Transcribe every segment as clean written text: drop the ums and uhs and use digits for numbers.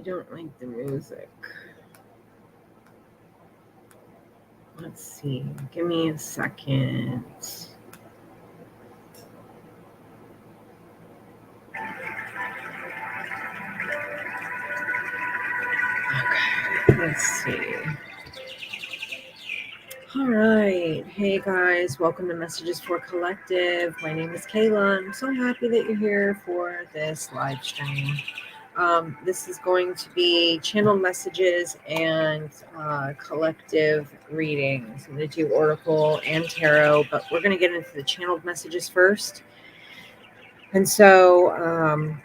don't like the music. Let's see. Give me a second. Okay, let's see. All right. Hey guys, welcome to Messages for Collective. My name is Kayla. I'm so happy that you're here for this live stream. This is going to be channeled messages and collective readings. I'm going to do Oracle and Tarot, but we're going to get into the channeled messages first. And so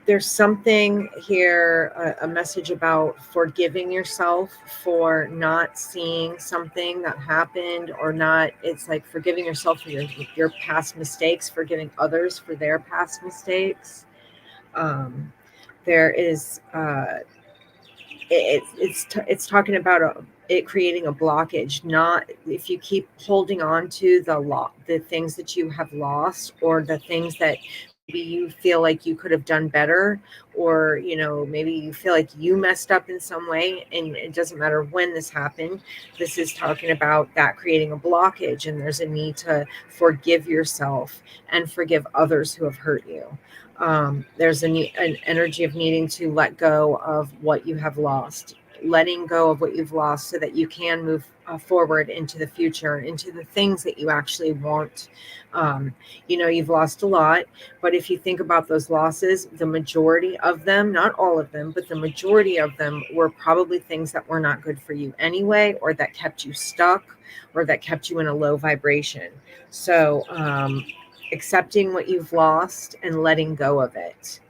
there's something here, a message about forgiving yourself for not seeing something that happened or not. It's like forgiving yourself for your past mistakes, forgiving others for their past mistakes. There is it's talking about it creating a blockage. Not if you keep holding on to the things that you have lost, or the things that maybe you feel like you could have done better, or maybe you feel like you messed up in some way, and it doesn't matter when this happened. This is talking about that creating a blockage, and there's a need to forgive yourself and forgive others who have hurt you. There's an energy of needing to let go of what you have lost, letting go of what you've lost so that you can move forward into the future, into the things that you actually want. You've lost a lot, but if you think about those losses, the majority of them, not all of them, but the majority of them were probably things that were not good for you anyway, or that kept you stuck, or that kept you in a low vibration. So, accepting what you've lost and letting go of it,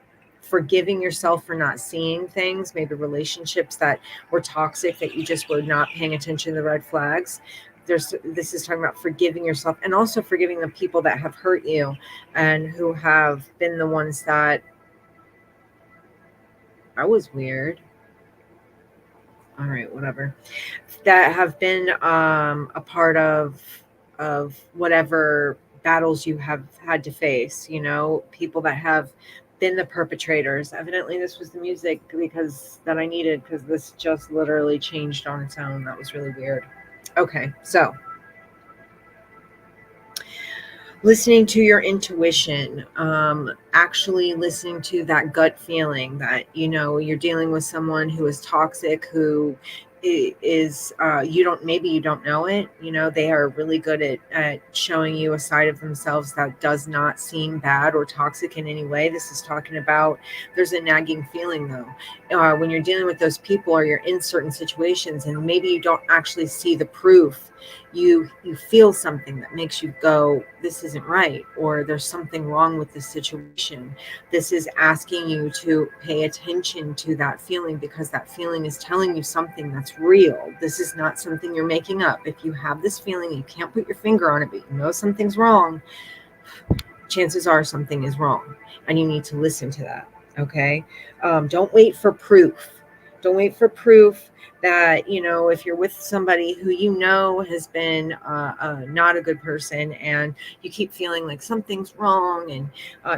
forgiving yourself for not seeing things, maybe relationships that were toxic, that you just were not paying attention to the red flags. This is talking about forgiving yourself, and also forgiving the people that have hurt you and who have been the ones that was weird. All right, whatever, that have been a part of whatever battles you have had to face, people that have been the perpetrators. Evidently this was the music that I needed, because this just literally changed on its own. That was really weird. Okay, so listening to your intuition, actually listening to that gut feeling that you're dealing with someone who is toxic, who is maybe you don't know it. They are really good at showing you a side of themselves that does not seem bad or toxic in any way. This is talking about there's a nagging feeling, though, when you're dealing with those people, or you're in certain situations and maybe you don't actually see the proof. You feel something that makes you go, this isn't right, or there's something wrong with this situation. This is asking you to pay attention to that feeling, because that feeling is telling you something that's real. This is not something you're making up. If you have this feeling, you can't put your finger on it, but you know something's wrong, chances are something is wrong, and you need to listen to that. Okay. Don't wait for proof. Don't wait for proof that, if you're with somebody who has been not a good person, and you keep feeling like something's wrong, and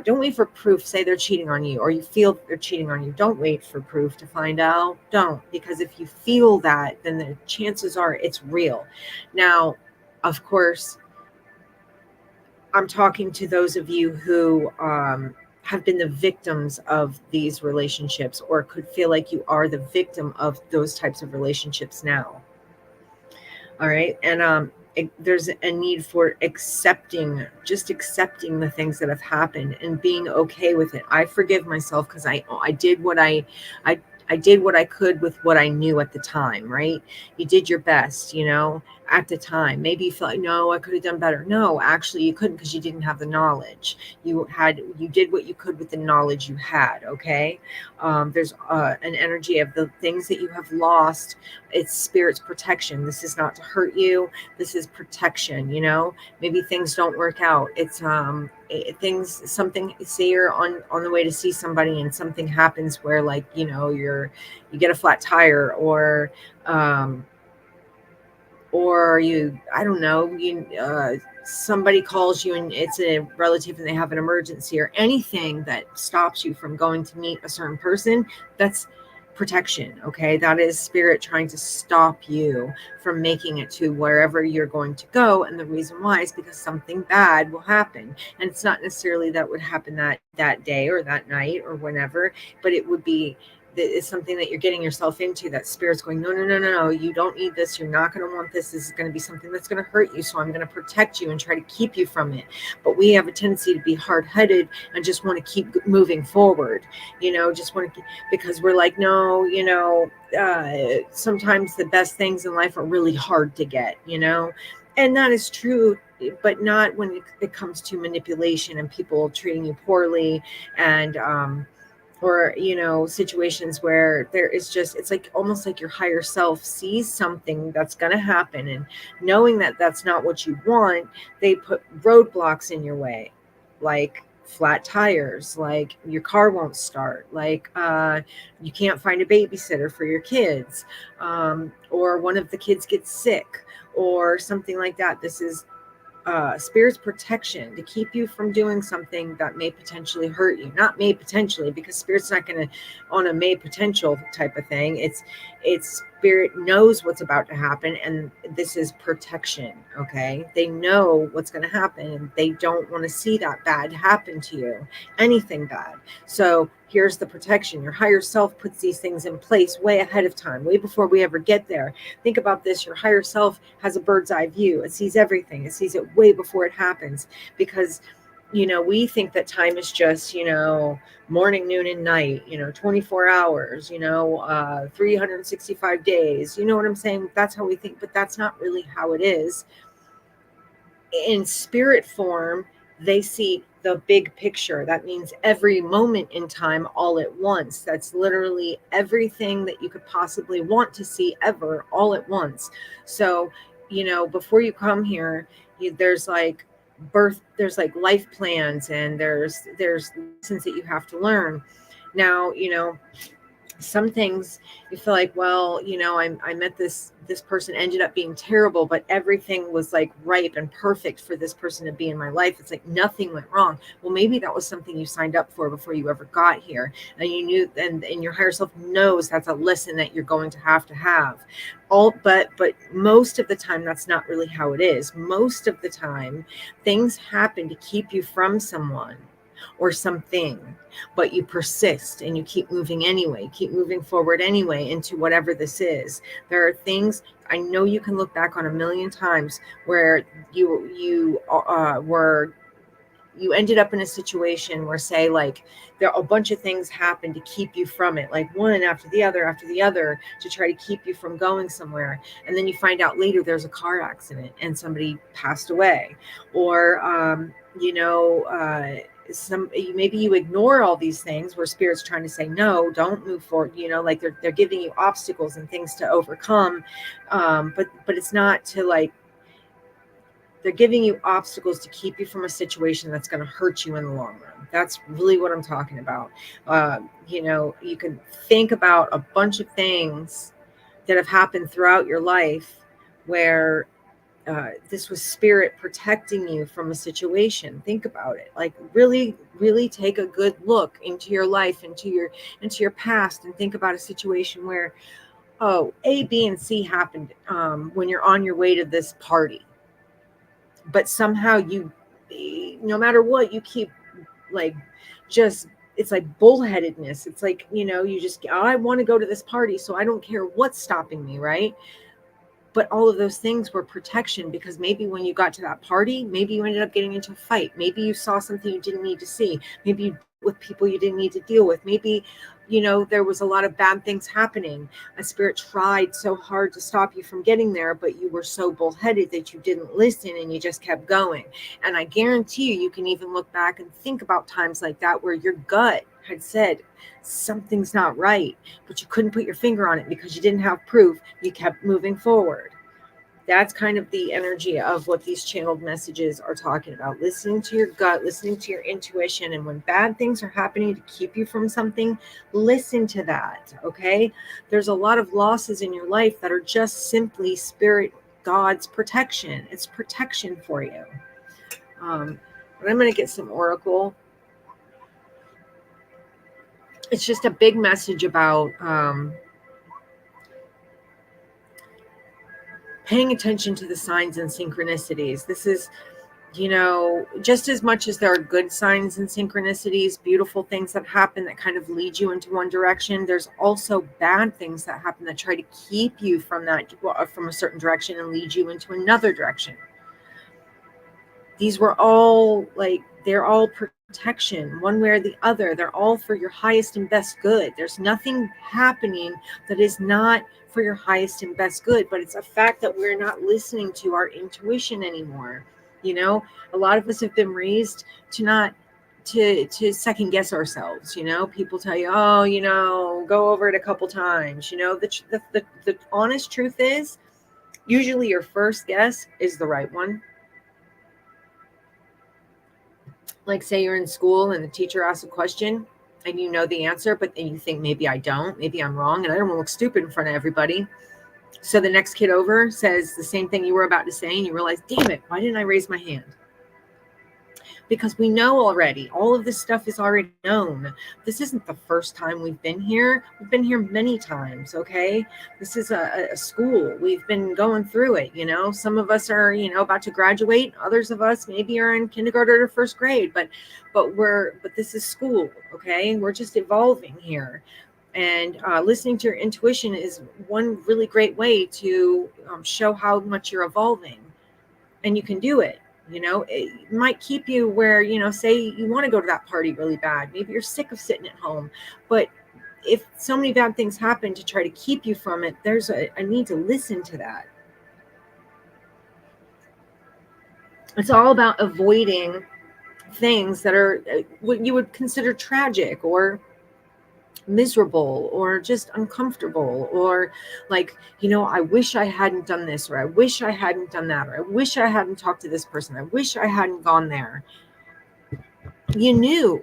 don't wait for proof. Say they're cheating on you, or you feel they're cheating on you. Don't wait for proof to find out. Don't, because if you feel that, then the chances are it's real. Now, of course, I'm talking to those of you who have been the victims of these relationships, or could feel like you are the victim of those types of relationships now. All right. And there's a need for accepting the things that have happened and being okay with it. I forgive myself because I did what I did what I could with what I knew at the time, right? You did your best, at the time. Maybe you feel like, no, I could have done better. No, actually you couldn't, because you didn't have the knowledge. You did what you could with the knowledge you had. Okay. There's an energy of the things that you have lost. It's spirit's protection. This is not to hurt you. This is protection. Maybe things don't work out. It's say you're on the way to see somebody, and something happens where, like, you get a flat tire, or you, I don't know, somebody calls you and it's a relative and they have an emergency, or anything that stops you from going to meet a certain person, that's protection. Okay, that is spirit trying to stop you from making it to wherever you're going to go. And the reason why is because something bad will happen, and it's not necessarily that would happen that day or that night or whenever, but it would be that is something that you're getting yourself into, that spirit's going, no, no, no, no, no, you don't need this, you're not going to want this is going to be something that's going to hurt you, so I'm going to protect you and try to keep you from it. But we have a tendency to be hard-headed and just want to keep moving forward, just want to, because we're like, no, sometimes the best things in life are really hard to get, and that is true, but not when it comes to manipulation and people treating you poorly, and or situations where there is just, it's like almost like your higher self sees something that's going to happen, and knowing that that's not what you want, they put roadblocks in your way, like flat tires, like your car won't start, like you can't find a babysitter for your kids, or one of the kids gets sick or something like that. This is spirit's protection to keep you from doing something that may potentially hurt you. Not may potentially, because spirit's not going to, on a may potential type of thing. It's spirit knows what's about to happen, and this is protection. Okay, they know what's going to happen, and they don't want to see that bad happen to you, anything bad. So here's the protection. Your higher self puts these things in place way ahead of time, way before we ever get there. Think about this. Your higher self has a bird's eye view. It sees everything. It sees it way before it happens, because we think that time is just, morning, noon, and night, 24 hours, 365 days. You know what I'm saying? That's how we think, but that's not really how it is. In spirit form, they see the big picture. That means every moment in time all at once. That's literally everything that you could possibly want to see ever all at once. So, before you come here, there's like there's like life plans, and there's lessons that you have to learn. Now, some things you feel like, well, I met this person, ended up being terrible, but everything was like ripe and perfect for this person to be in my life. It's like nothing went wrong. Well, maybe that was something you signed up for before you ever got here, and you knew, and your higher self knows that's a lesson that you're going to have. But most of the time that's not really how it is. Most of the time things happen to keep you from someone or something, but you persist and you keep moving anyway, keep moving forward anyway into whatever this is. There are things, I know you can look back on a million times where you ended up in a situation where, say, like, there a bunch of things happened to keep you from it, like one after the other to try to keep you from going somewhere, and then you find out later there's a car accident and somebody passed away, or maybe you ignore all these things where spirit's trying to say, no, don't move forward, like they're giving you obstacles and things to overcome, but it's not to, like, they're giving you obstacles to keep you from a situation that's going to hurt you in the long run. That's really what I'm talking about. You can think about a bunch of things that have happened throughout your life where this was spirit protecting you from a situation. Think about it. Like, really, really take a good look into your life, into your past, and think about a situation where, A, B, and C happened when you're on your way to this party. But somehow no matter what, you keep, like, just, it's like bullheadedness. It's like, you just, I want to go to this party, so I don't care what's stopping me, right? But all of those things were protection, because maybe when you got to that party, maybe you ended up getting into a fight. Maybe you saw something you didn't need to see. Maybe you with people you didn't need to deal with. Maybe, there was a lot of bad things happening. A spirit tried so hard to stop you from getting there, but you were so bullheaded that you didn't listen and you just kept going. And I guarantee you can even look back and think about times like that where your gut had said something's not right, but you couldn't put your finger on it because you didn't have proof. You kept moving forward. That's kind of the energy of what these channeled messages are talking about. Listening to your gut, listening to your intuition. And when bad things are happening to keep you from something, listen to that. Okay. There's a lot of losses in your life that are just simply spirit, God's protection. It's protection for you. But I'm going to get some oracle. It's just a big message about paying attention to the signs and synchronicities. This is, just as much as there are good signs and synchronicities, beautiful things that happen that kind of lead you into one direction, there's also bad things that happen that try to keep you from a certain direction and lead you into another direction. These were all they're all protection, one way or the other. They're all for your highest and best good. There's nothing happening that is not for your highest and best good, but it's a fact that we're not listening to our intuition anymore. A lot of us have been raised to not to second guess ourselves. People tell you, oh, go over it a couple times. The honest truth is, usually your first guess is the right one. Like, say you're in school and the teacher asks a question and you know the answer, but then you think, maybe I don't, maybe I'm wrong, and I don't want to look stupid in front of everybody. So the next kid over says the same thing you were about to say, and you realize, damn it, why didn't I raise my hand? Because we know already. All of this stuff is already known. This isn't the first time we've been here. We've been here many times, okay? This is a school. We've been going through it, Some of us are, about to graduate. Others of us maybe are in kindergarten or first grade, but this is school, okay? We're just evolving here. And listening to your intuition is one really great way to show how much you're evolving. And you can do it. It might keep you where, say you want to go to that party really bad. Maybe you're sick of sitting at home. But if so many bad things happen to try to keep you from it, there's a need to listen to that. It's all about avoiding things that are what you would consider tragic or miserable or just uncomfortable, or I wish I hadn't done this, or I wish I hadn't done that, or I wish I hadn't talked to this person, I wish I hadn't gone there. You knew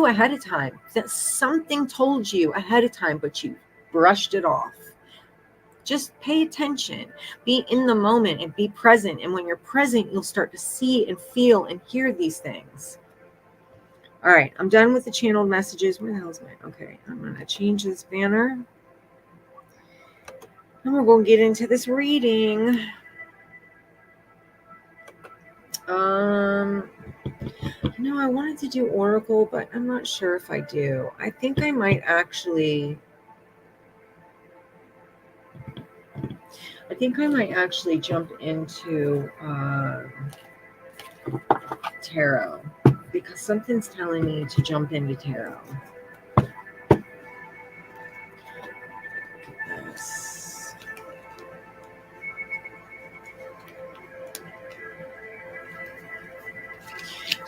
ahead of time that something told you ahead of time, but you brushed it off. Just pay attention, be in the moment, and be present. And when you're present, you'll start to see and feel and hear these things. All right, I'm done with the channeled messages. Where the hell is mine? Okay, I'm going to change this banner. And we're going to get into this reading. I wanted to do Oracle, but I'm not sure if I do. I think I might actually jump into tarot, because something's telling me to jump into tarot. Yes.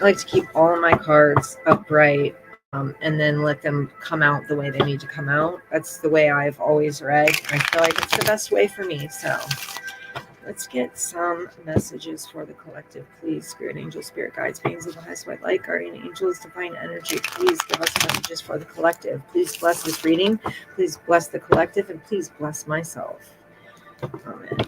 I like to keep all of my cards upright and then let them come out the way they need to come out. That's the way I've always read. I feel like it's the best way for me. So let's get some messages for the collective. Please, Spirit, Angel, Spirit Guides, Beings of the Highest White Light, Guardian Angels, Divine Energy, please give us messages for the collective. Please bless this reading. Please bless the collective, and please bless myself. Amen.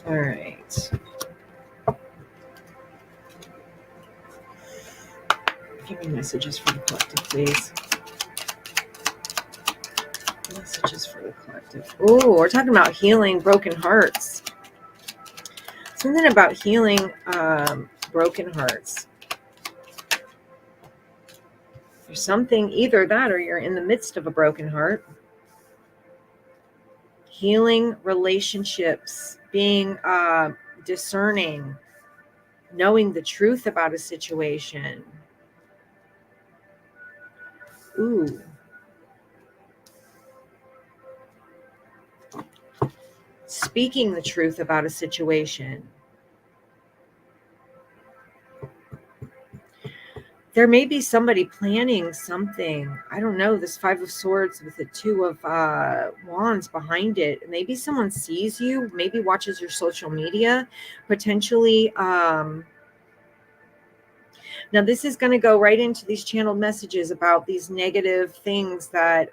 All right. Give me messages for the collective, please. Messages for the collective. Oh, we're talking about healing broken hearts. Something about healing broken hearts. There's something, either that or you're in the midst of a broken heart. Healing relationships, being discerning, knowing the truth about a situation. Ooh. Speaking the truth about a situation. There may be somebody planning something. I don't know, this Five of Swords with the Two of Wands behind it. Maybe someone sees you, maybe watches your social media, potentially. Now, this is going to go right into these channeled messages about these negative things that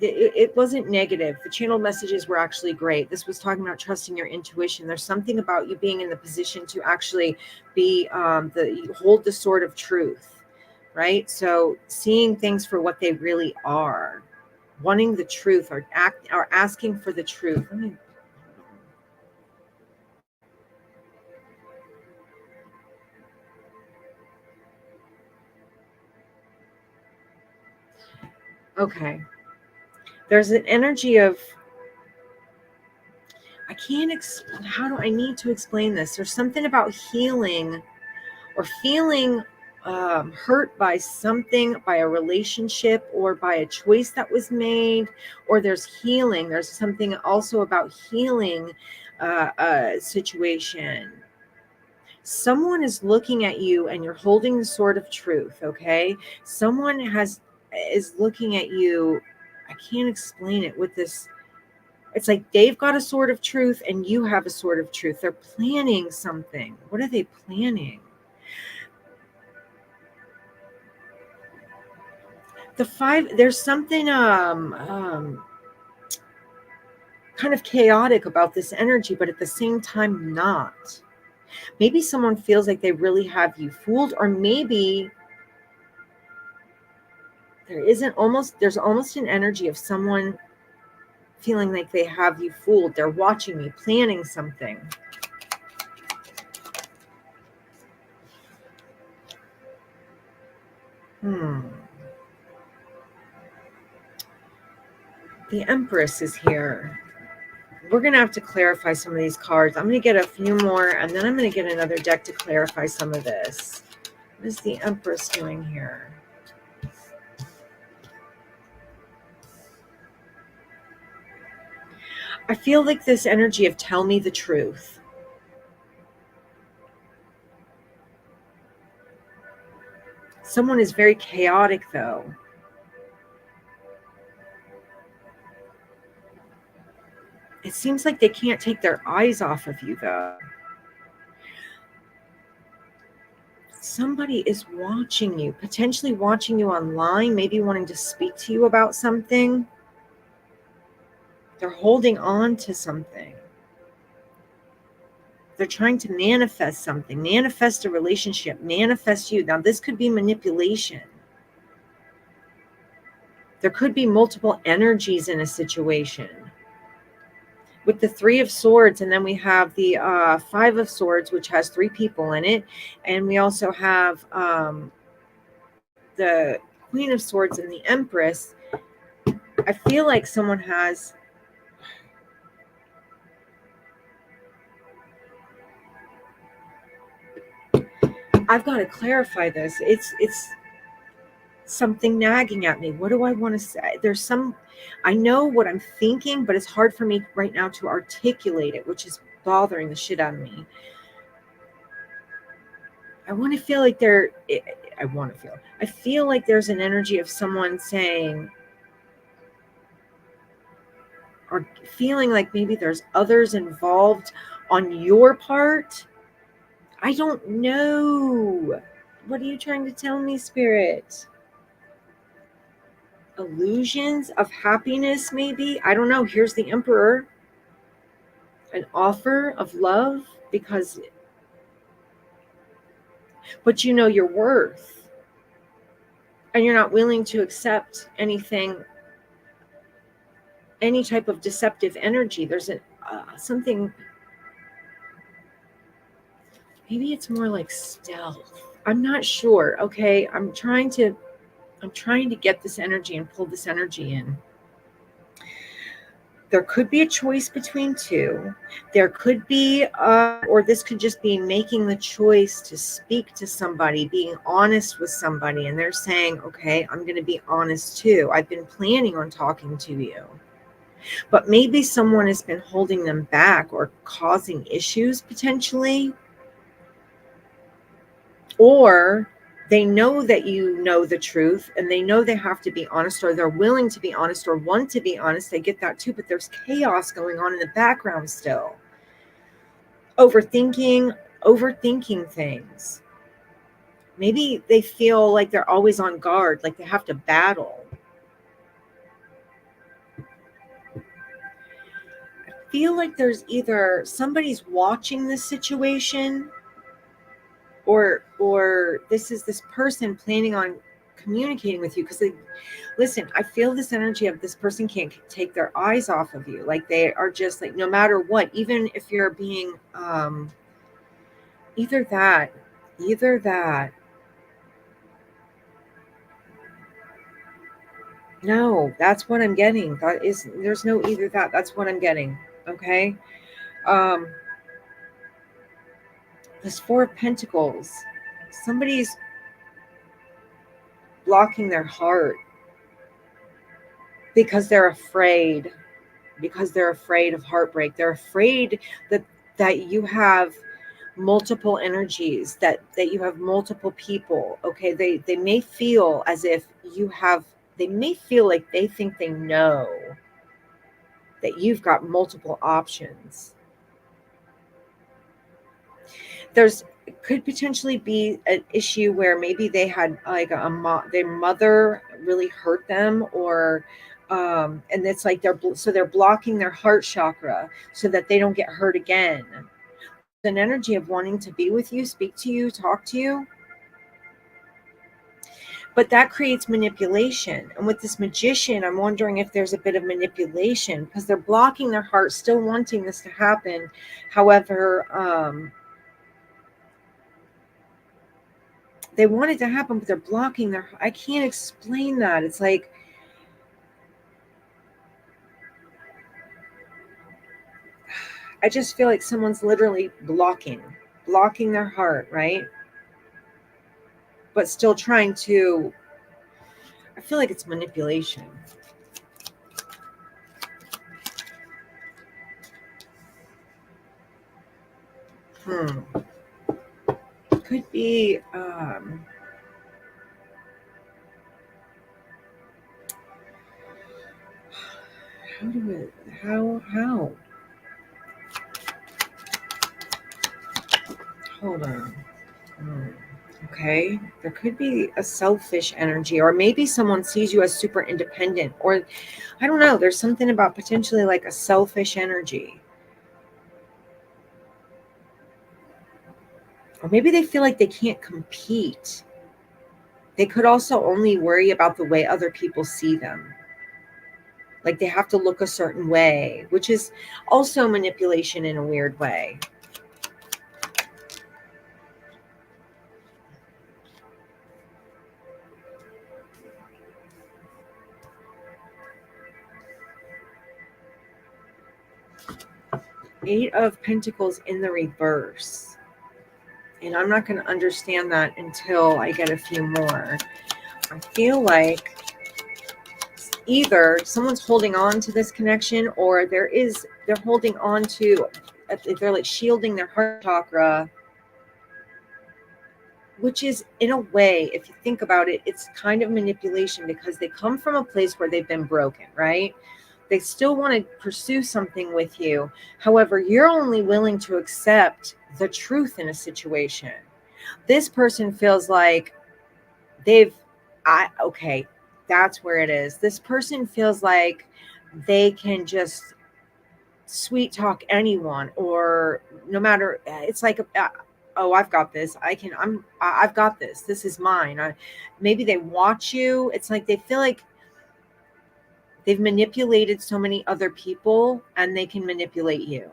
it wasn't negative. The channeled messages were actually great. This was talking about trusting your intuition. There's something about you being in the position to actually be you hold the sword of truth, right? So seeing things for what they really are, wanting the truth, or asking for the truth. Okay. There's an energy of, I can't explain. How do I need to explain this? There's something about healing or feeling hurt by something, by a relationship, or by a choice that was made, or there's healing. There's something also about healing a situation. Someone is looking at you and you're holding the sword of truth, okay? Someone is looking at you. I can't explain it with this. It's like they've got a sword of truth and you have a sword of truth. They're planning something. What are they planning? The five, there's something kind of chaotic about this energy, but at the same time not. Maybe someone feels like they really have you fooled, or maybe there's almost an energy of someone feeling like they have you fooled. They're watching me, planning something. The Empress is here. We're going to have to clarify some of these cards. I'm going to get a few more, and then I'm going to get another deck to clarify some of this. What is the Empress doing here? I feel like this energy of tell me the truth. Someone is very chaotic, though. It seems like they can't take their eyes off of you, though. Somebody is watching you, potentially watching you online, maybe wanting to speak to you about something. They're holding on to something. They're trying to manifest something, manifest a relationship, manifest you. Now, this could be manipulation. There could be multiple energies in a situation. With the Three of Swords, and then we have the Five of Swords, which has three people in it. And we also have the Queen of Swords and the Empress. I feel like someone has... I've got to clarify this. It's something nagging at me. What do I want to say? I know what I'm thinking, but it's hard for me right now to articulate it, which is bothering the shit out of me. I feel like there's an energy of someone saying, or feeling like maybe there's others involved on your part. I don't know. What are you trying to tell me, Spirit? Illusions of happiness, maybe? I don't know. Here's the Emperor. An offer of love, but you know your worth. And you're not willing to accept anything, any type of deceptive energy. There's something... Maybe it's more like stealth. I'm not sure. Okay, I'm trying to get this energy and pull this energy in. There could be a choice between two. There could be, or this could just be making the choice to speak to somebody, being honest with somebody, and they're saying, okay, I'm going to be honest too. I've been planning on talking to you. But maybe someone has been holding them back or causing issues potentially. Or they know that you know the truth and they know they have to be honest, or they're willing to be honest or want to be honest. I get that too, but there's chaos going on in the background still. Overthinking things. Maybe they feel like they're always on guard, like they have to battle. feel like there's either somebody's watching this situation, or this person planning on communicating with you, because listen, I feel this energy of this person can't take their eyes off of you. Like they are just like, no matter what, even if you're being either that. No, that's what I'm getting. There's no either that. That's what I'm getting. Okay. Um, this Four of Pentacles. Somebody's blocking their heart because they're afraid. Because they're afraid of heartbreak. They're afraid that you have multiple energies, that you have multiple people. Okay. They may feel as if they may feel like they think they know that you've got multiple options. There's could potentially be an issue where maybe they had like their mother really hurt them, or and it's like they're blocking their heart chakra so that they don't get hurt again. An energy of wanting to be with you, speak to you, talk to you, but that creates manipulation. And with this Magician, I'm wondering if there's a bit of manipulation because they're blocking their heart, still wanting this to happen. However, they want it to happen, but they're blocking their, I can't explain that. It's like, I just feel like someone's literally blocking their heart, right? But still trying to, I feel like it's manipulation. Could be, how? Hold on. Okay, there could be a selfish energy, or maybe someone sees you as super independent, or I don't know, there's something about potentially like a selfish energy. Or maybe they feel like they can't compete. They could also only worry about the way other people see them. Like they have to look a certain way, which is also manipulation in a weird way. Eight of Pentacles in the reverse. And I'm not going to understand that until I get a few more. I feel like either someone's holding on to this connection, or they're holding on to, they're like shielding their heart chakra, which is, in a way, if you think about it, it's kind of manipulation because they come from a place where they've been broken, right? They still want to pursue something with you. However, you're only willing to accept the truth in a situation. This person feels like okay, that's where it is. This person feels like they can just sweet talk anyone, or no matter, it's like, oh, I've got this. I've got this. This is mine. Maybe they watch you. It's like they feel like they've manipulated so many other people and they can manipulate you.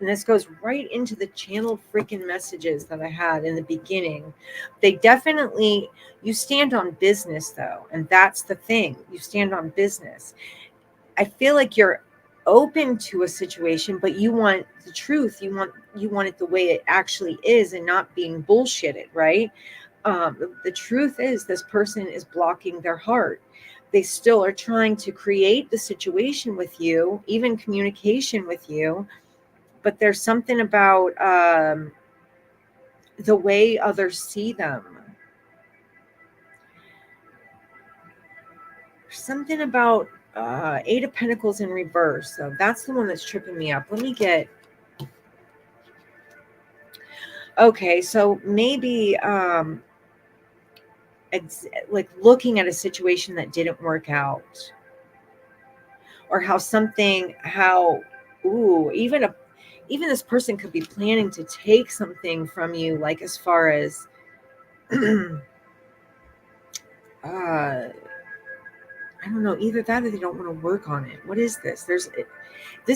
And this goes right into the channeled freaking messages that I had in the beginning. They definitely, you stand on business though. And that's the thing. You stand on business. I feel like you're open to a situation, but you want the truth. You want it the way it actually is and not being bullshitted, right? The truth is this person is blocking their heart. They still are trying to create the situation with you, even communication with you. But there's something about the way others see them. Something about Eight of Pentacles in reverse. So that's the one that's tripping me up. Let me get... Okay, so maybe it's like looking at a situation that didn't work out. Or how Ooh, even this person could be planning to take something from you, like as far as I don't know, either that or they don't want to work on it. What is this? This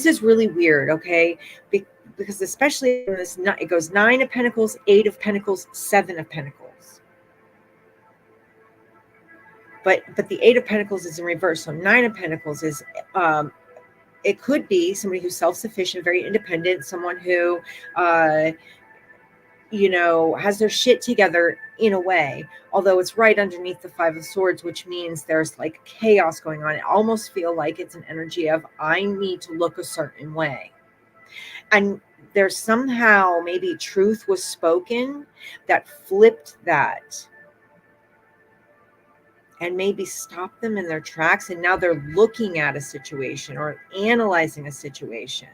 is really weird, okay? Because especially in this, it goes 9 of Pentacles, 8 of Pentacles, 7 of Pentacles. But the 8 of Pentacles is in reverse. So 9 of Pentacles is it could be somebody who's self-sufficient, very independent, someone who has their shit together in a way, although it's right underneath the 5 of Swords, which means there's like chaos going on. I almost feel like it's an energy of, I need to look a certain way. And there's somehow maybe truth was spoken that flipped that and maybe stopped them in their tracks. And now they're looking at a situation or analyzing a situation.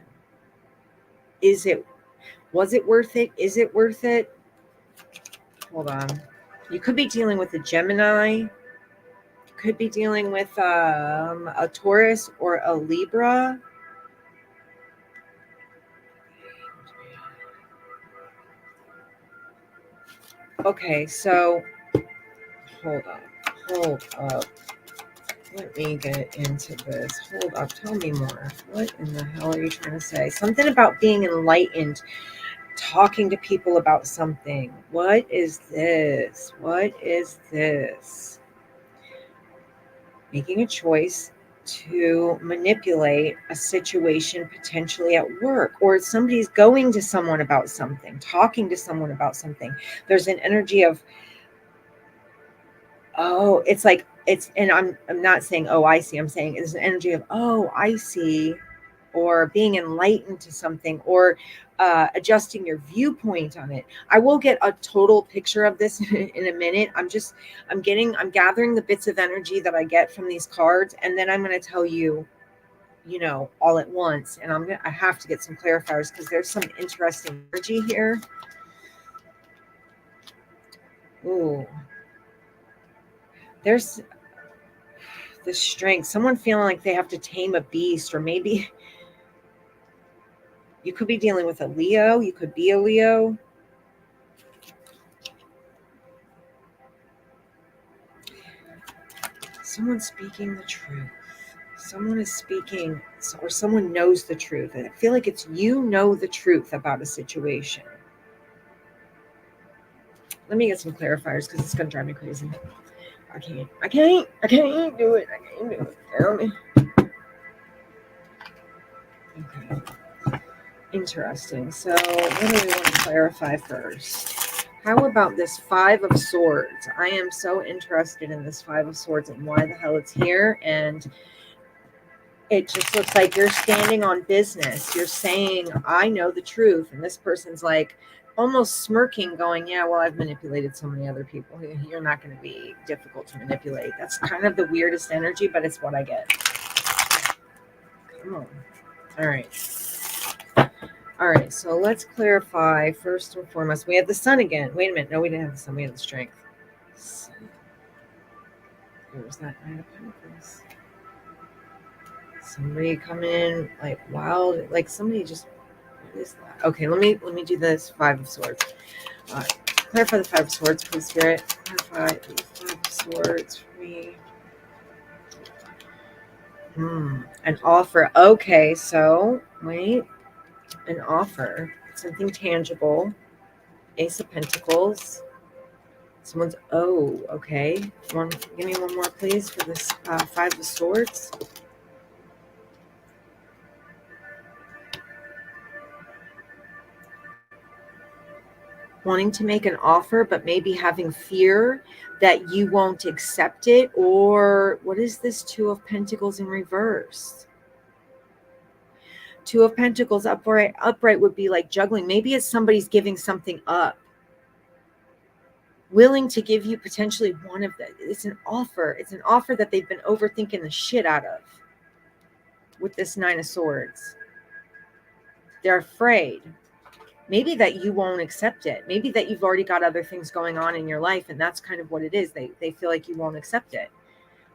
Was it worth it? Is it worth it? Hold on. You could be dealing with a Gemini. Could be dealing with a Taurus or a Libra. Okay, so hold up. Let me get into this. Hold up, tell me more. What in the hell are you trying to say? Something about being enlightened, talking to people about something. What is this? What is this? Making a choice to manipulate a situation potentially at work, or somebody's going to someone about something, talking to someone about something. There's an energy of, oh, it's like and I'm not saying, oh, I see. I'm saying it's an energy of, oh, I see, or being enlightened to something, or adjusting your viewpoint on it. I will get a total picture of this in a minute. I'm gathering the bits of energy that I get from these cards, and then I'm going to tell you, all at once. And I have to get some clarifiers because there's some interesting energy here. Ooh. There's the strength, someone feeling like they have to tame a beast, or maybe you could be dealing with a Leo. You could be a Leo. Someone's speaking the truth. Someone is speaking, or someone knows the truth. And I feel like it's, the truth about a situation. Let me get some clarifiers because it's going to drive me crazy. I can't do it. Tell me. Okay. Interesting. So what do we want to clarify first? How about this 5 of Swords? I am so interested in this 5 of Swords and why the hell it's here. And it just looks like you're standing on business. You're saying, I know the truth. And this person's like almost smirking, going, yeah, well, I've manipulated so many other people. You're not going to be difficult to manipulate. That's kind of the weirdest energy, but it's what I get. Come on. All right. So let's clarify first and foremost. We have the Sun again. Wait a minute. No, we didn't have the Sun. We had the Strength. Where's that 9 of Pentacles? Somebody come in like wild, like somebody just, what is that? Okay, let me do this 5 of Swords. Clarify the 5 of Swords, please, Spirit. Clarify the 5 of Swords for me. An offer. Okay, so wait, an offer, something tangible. Ace of Pentacles. Someone's, okay. Give me one more, please, for this 5 of Swords. Wanting to make an offer, but maybe having fear that you won't accept it. Or what is this 2 of Pentacles in reverse? 2 of Pentacles upright would be like juggling. Maybe it's somebody's giving something up, willing to give you potentially one of them. It's an offer. It's an offer that they've been overthinking the shit out of with this 9 of Swords. They're afraid. Maybe that you won't accept it. Maybe that you've already got other things going on in your life, and that's kind of what it is. They feel like you won't accept it.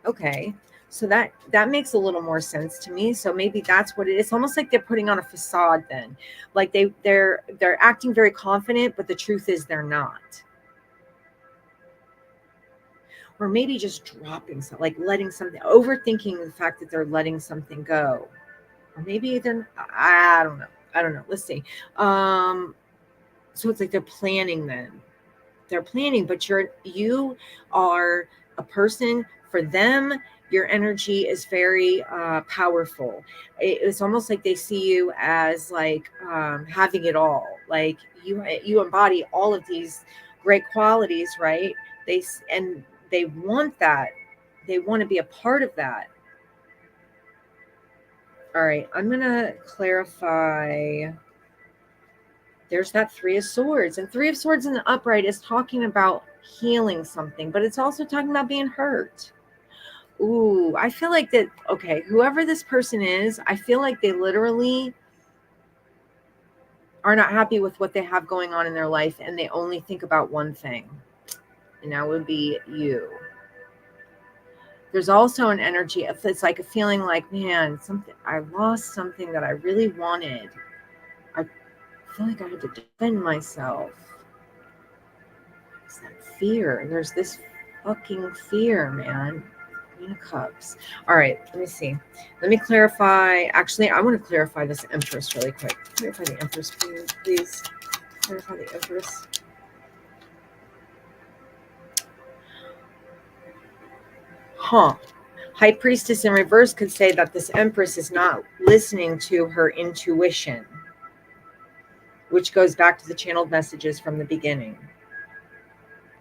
Okay. So that makes a little more sense to me. So maybe that's what it is. It's almost like they're putting on a facade then. Like they're acting very confident, but the truth is they're not. Or maybe just dropping something, like letting something, overthinking the fact that they're letting something go. Or maybe they're, I don't know. I don't know. Let's see. Um, so it's like they're planning then. They're planning, but you are a person for them. Your energy is very powerful. It's almost like they see you as like having it all. Like you embody all of these great qualities, right? And they want that. They want to be a part of that. All right, I'm gonna clarify. There's that Three of Swords, and Three of Swords in the upright is talking about healing something, but it's also talking about being hurt. Ooh, I feel like that. Okay, whoever this person is, I feel like they literally are not happy with what they have going on in their life, and they only think about one thing, and that would be you. There's also an energy of, it's like a feeling like, man, something, I lost something that I really wanted. I feel like I had to defend myself. It's that fear. There's this fucking fear, man. Queen of Cups. All right, let me see. Let me clarify. Actually, I want to clarify this Empress really quick. Clarify the Empress, please. Clarify the Empress. Huh. High Priestess in reverse could say that this Empress is not listening to her intuition, which goes back to the channeled messages from the beginning.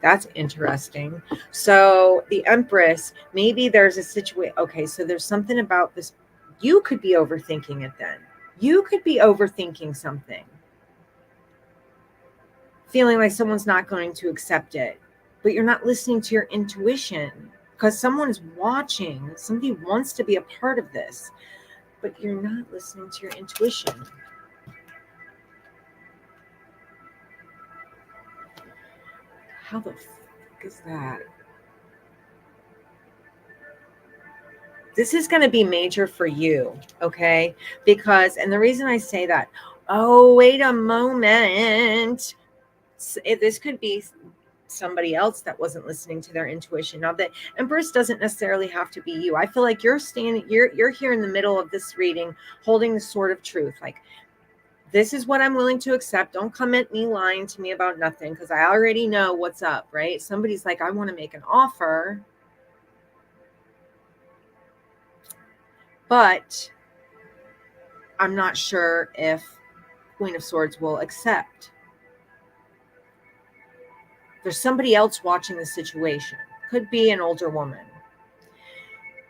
That's interesting. So the Empress, maybe there's a situation. Okay, so there's something about this. You could be overthinking it then. You could be overthinking something, feeling like someone's not going to accept it, but you're not listening to your intuition because someone's watching. Somebody wants to be a part of this, but you're not listening to your intuition. How the fuck is that? This is going to be major for you, okay? Because, and the reason I say that, oh, wait a moment. This could be somebody else that wasn't listening to their intuition. Now, the Empress doesn't necessarily have to be you. I feel like you're here in the middle of this reading, holding the sword of truth. Like, this is what I'm willing to accept. Don't come at me lying to me about nothing because I already know what's up, right? Somebody's like, I want to make an offer, but I'm not sure if Queen of Swords will accept. There's somebody else watching the situation. Could be an older woman.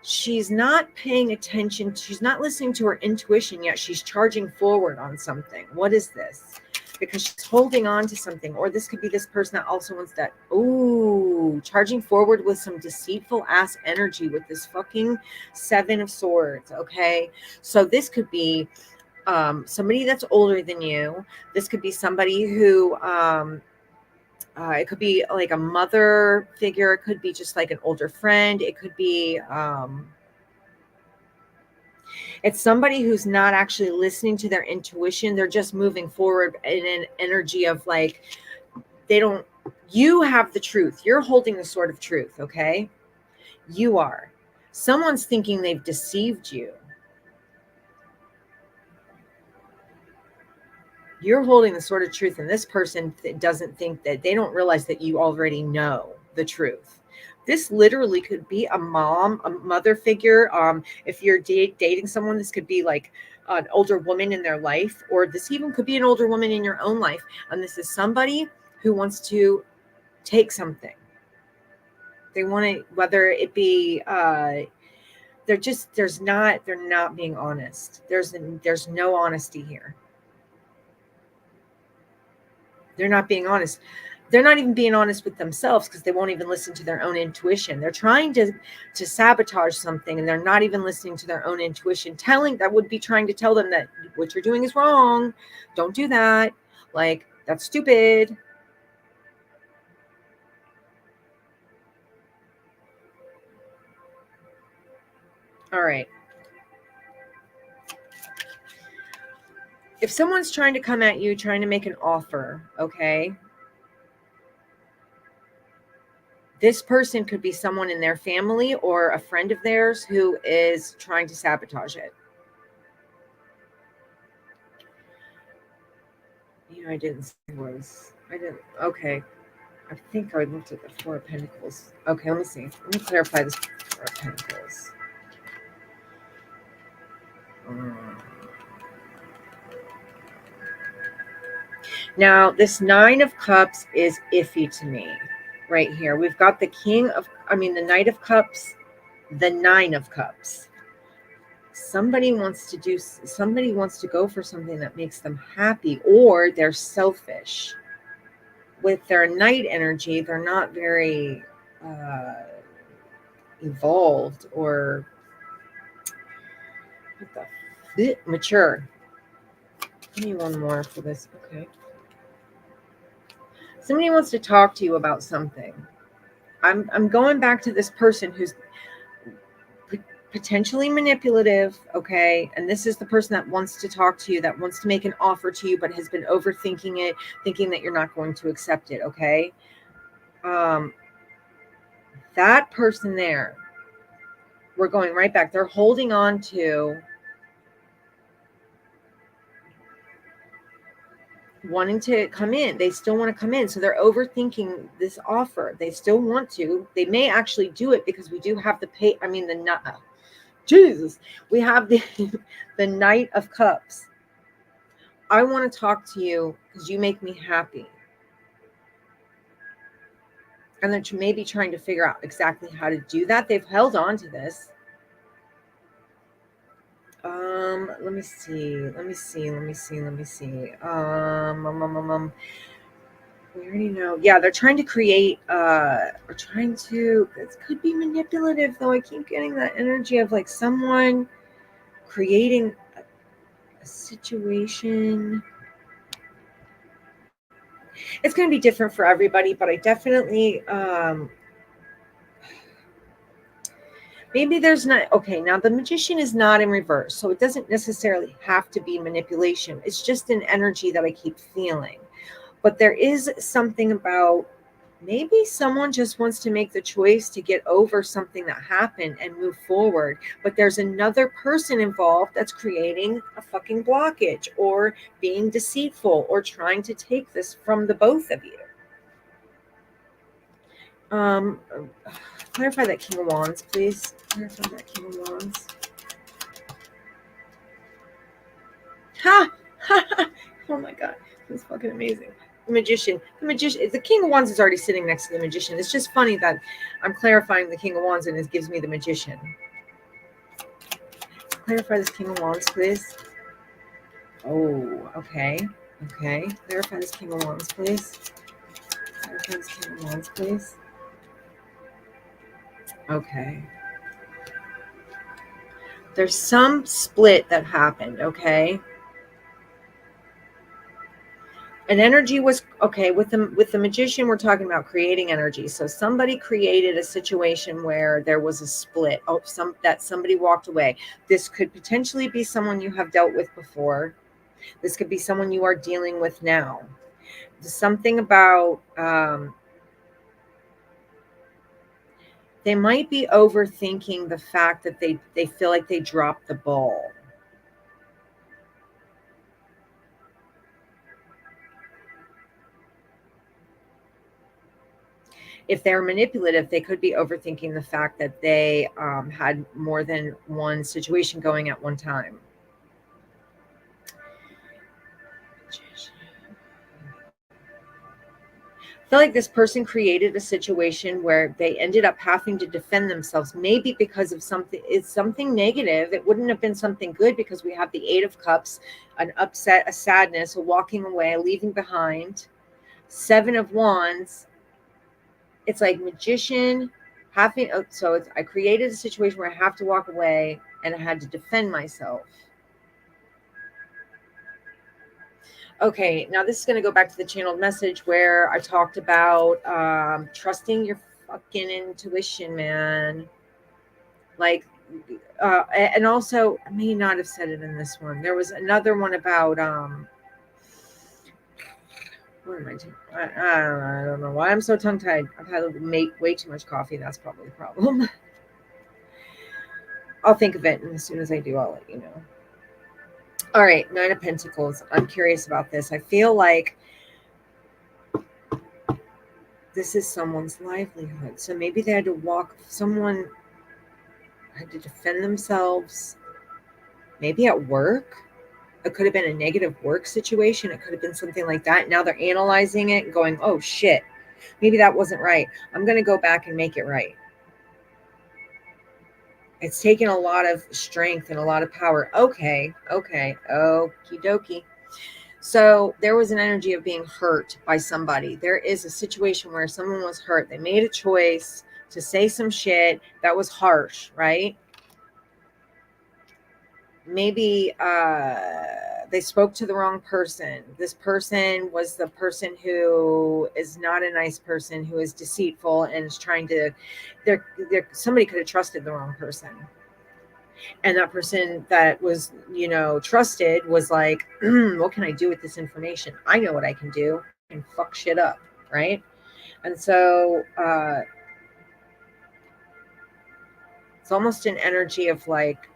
She's not paying attention. She's not listening to her intuition yet. She's charging forward on something. What is this? Because she's holding on to something. Or this could be this person that also wants that. Ooh, charging forward with some deceitful ass energy with this fucking Seven of Swords. Okay. So this could be somebody that's older than you. This could be somebody who it could be like a mother figure. It could be just like an older friend. It could be it's somebody who's not actually listening to their intuition. They're just moving forward in an energy of like, they don't, you have the truth. You're holding the sword of truth. Okay. You are. Someone's thinking they've deceived you. You're holding the sword of truth, and this person doesn't think that, they don't realize that you already know the truth. This literally could be a mom, a mother figure. If you're dating someone, this could be like an older woman in their life, or this even could be an older woman in your own life. And this is somebody who wants to take something. They want to, whether it be, they're not being honest. There's no honesty here. They're not being honest. They're not even being honest with themselves because they won't even listen to their own intuition. They're trying to sabotage something, and they're not even listening to their own intuition. That would be trying to tell them that what you're doing is wrong. Don't do that. Like, that's stupid. All right. If someone's trying to come at you, trying to make an offer, okay, this person could be someone in their family or a friend of theirs who is trying to sabotage it. I didn't see was. I didn't. Okay. I think I looked at the Four of Pentacles. Okay, let me see. Let me clarify this Four of Pentacles. Now, this Nine of Cups is iffy to me right here. We've got the the Knight of Cups, the Nine of Cups. Somebody wants to go for something that makes them happy, or they're selfish. With their Knight energy, they're not very evolved or mature. Give me one more for this. Okay. Somebody wants to talk to you about something. I'm going back to this person who's potentially manipulative, okay? And this is the person that wants to talk to you, that wants to make an offer to you, but has been overthinking it, thinking that you're not going to accept it, okay? That person there, we're going right back. They're holding on to wanting to come in. They still want to come in. So they're overthinking this offer. They still want to. They may actually do it because we do have Jesus. We have the Knight of Cups. I want to talk to you because you make me happy. And they're maybe trying to figure out exactly how to do that. They've held on to this. Let me see. We already know. Yeah, they're trying to create, this could be manipulative, though. I keep getting that energy of like someone creating a situation. It's going to be different for everybody, but I definitely, maybe there's not, okay, now the Magician is not in reverse, so it doesn't necessarily have to be manipulation. It's just an energy that I keep feeling. But there is something about maybe someone just wants to make the choice to get over something that happened and move forward. But there's another person involved that's creating a fucking blockage or being deceitful or trying to take this from the both of you. Clarify that King of Wands, please. Clarify that King of Wands. Ha! Oh my God. That's fucking amazing. The Magician. The King of Wands is already sitting next to the Magician. It's just funny that I'm clarifying the King of Wands and it gives me the Magician. Clarify this King of Wands, please. Oh, okay. Okay. Clarify this King of Wands, please. Clarify this King of Wands, please. Okay. There's some split that happened, okay? An energy was okay with the Magician. We're talking about creating energy. So somebody created a situation where there was a split. Somebody walked away. This could potentially be someone you have dealt with before. This could be someone you are dealing with now. Something about they might be overthinking the fact that they feel like they dropped the ball. If they're manipulative, they could be overthinking the fact that they had more than one situation going at one time. I feel like this person created a situation where they ended up having to defend themselves, maybe because of something negative. It wouldn't have been something good because we have the Eight of Cups, an upset, a sadness, a walking away, a leaving behind. Seven of Wands. It's like Magician having, I created a situation where I have to walk away and I had to defend myself. Okay, now this is going to go back to the channeled message where I talked about trusting your fucking intuition, man. Like and also I may not have said it in this one. There was another one about what am I doing? I don't know why I'm so tongue tied. I've had way too much coffee. That's probably the problem. I'll think of it, and as soon as I do, I'll let you know. All right, Nine of Pentacles. I'm curious about this. I feel like this is someone's livelihood. So maybe they had to someone had to defend themselves, maybe at work. It could have been a negative work situation. It could have been something like that. Now they're analyzing it and going, oh shit, maybe that wasn't right. I'm going to go back and make it right. It's taken a lot of strength and a lot of power. Okay. Okie dokie. So there was an energy of being hurt by somebody. There is a situation where someone was hurt. They made a choice to say some shit that was harsh, right? Maybe they spoke to the wrong person. This person was the person who is not a nice person, who is deceitful and is trying to, somebody could have trusted the wrong person. And that person that was, trusted was like, what can I do with this information? I know what I can do. I can fuck shit up, right? And so it's almost an energy of like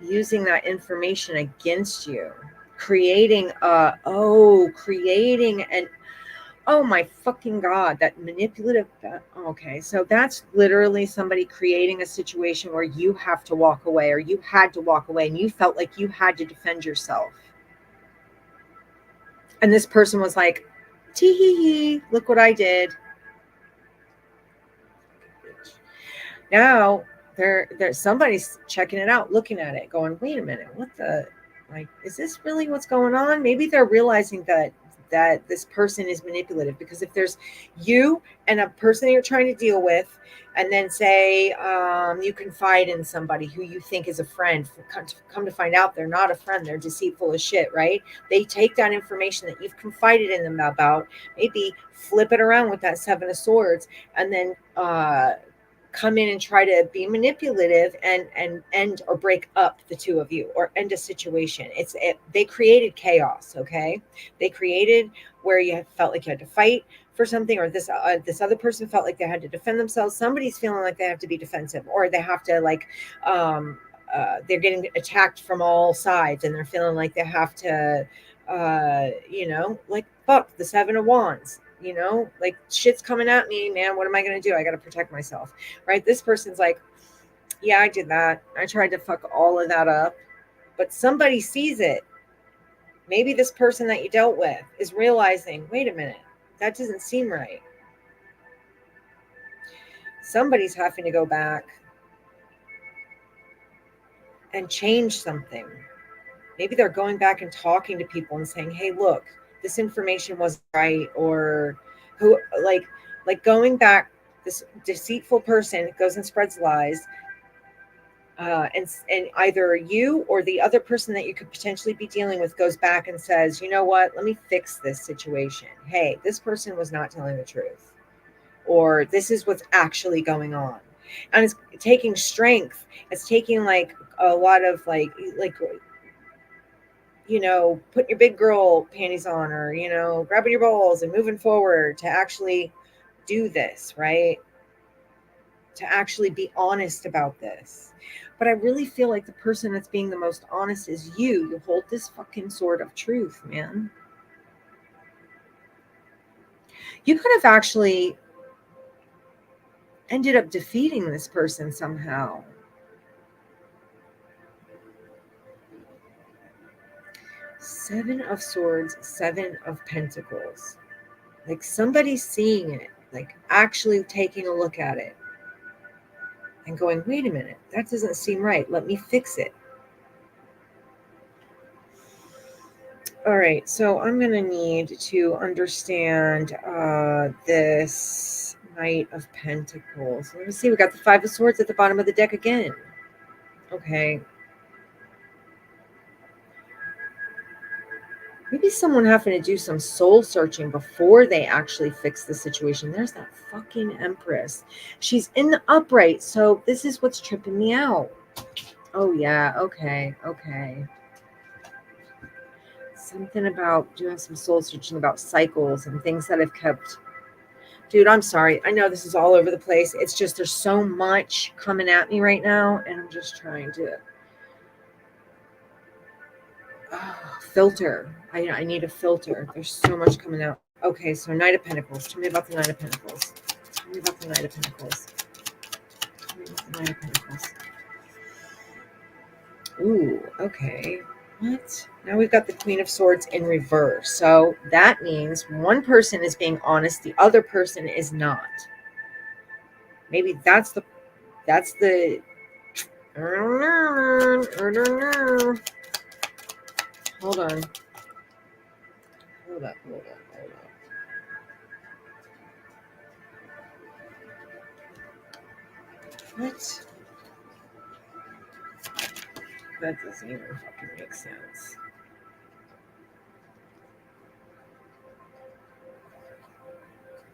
using that information against you, creating an, oh my fucking God, that manipulative. Okay, so that's literally somebody creating a situation where you have to walk away, or you had to walk away, and you felt like you had to defend yourself. And this person was like, tee hee hee, look what I did. Now there's somebody's checking it out, looking at it, going, wait a minute, what the, like, is this really what's going on? Maybe they're realizing that this person is manipulative, because if there's you and a person that you're trying to deal with, and then say you confide in somebody who you think is a friend, come to find out they're not a friend, they're deceitful as shit, right? They take that information that you've confided in them about, maybe flip it around with that Seven of Swords, and then come in and try to be manipulative and end or break up the two of you, or end a situation. They created chaos. Okay, they created where you felt like you had to fight for something, or this other person felt like they had to defend themselves. Somebody's feeling like they have to be defensive, or they have to like they're getting attacked from all sides, and they're feeling like they have to like fuck the Seven of Wands, like shit's coming at me, man. What am I going to do? I got to protect myself, right? This person's like, yeah, I did that. I tried to fuck all of that up, but somebody sees it. Maybe this person that you dealt with is realizing, wait a minute, that doesn't seem right. Somebody's having to go back and change something. Maybe they're going back and talking to people and saying, hey, look, this information wasn't right, or who, like going back. This deceitful person goes and spreads lies, and either you or the other person that you could potentially be dealing with goes back and says, you know what, let me fix this situation. Hey, this person was not telling the truth, or this is what's actually going on. And it's taking strength. It's taking like a lot of like putting your big girl panties on, or grabbing your balls and moving forward to actually do this, right? To actually be honest about this. But I really feel like the person that's being the most honest is you. You hold this fucking sword of truth, man. You could have actually ended up defeating this person somehow. Seven of Swords, Seven of Pentacles. Like somebody's seeing it, like actually taking a look at it and going, wait a minute, that doesn't seem right. Let me fix it. All right, so I'm going to need to understand this Knight of Pentacles. Let me see, we got the Five of Swords at the bottom of the deck again. Okay. Maybe someone having to do some soul searching before they actually fix the situation. There's that fucking Empress. She's in the upright, so this is what's tripping me out. Oh, yeah. Okay. Okay. Something about doing some soul searching about cycles and things that have kept. Dude, I'm sorry. I know this is all over the place. It's just there's so much coming at me right now, and I'm just trying to filter. I need a filter. There's so much coming out. Okay, so Knight of Pentacles. Tell me about the Knight of Pentacles. Tell me about the Knight of Pentacles. Tell me about the Knight of Pentacles. Ooh, okay. What? Now we've got the Queen of Swords in reverse. So that means one person is being honest, the other person is not. Maybe that's the I don't know. Hold on. Hold up. What? That doesn't even fucking make sense.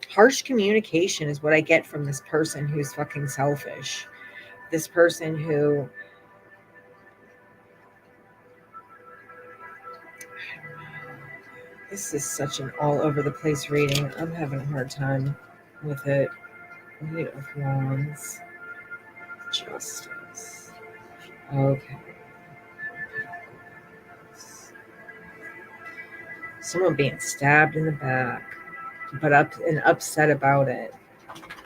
Harsh communication is what I get from this person who's fucking selfish. This person who, this is such an all over the place reading. I'm having a hard time with it. Eight of Wands. Justice. Okay. Someone being stabbed in the back, but upset about it.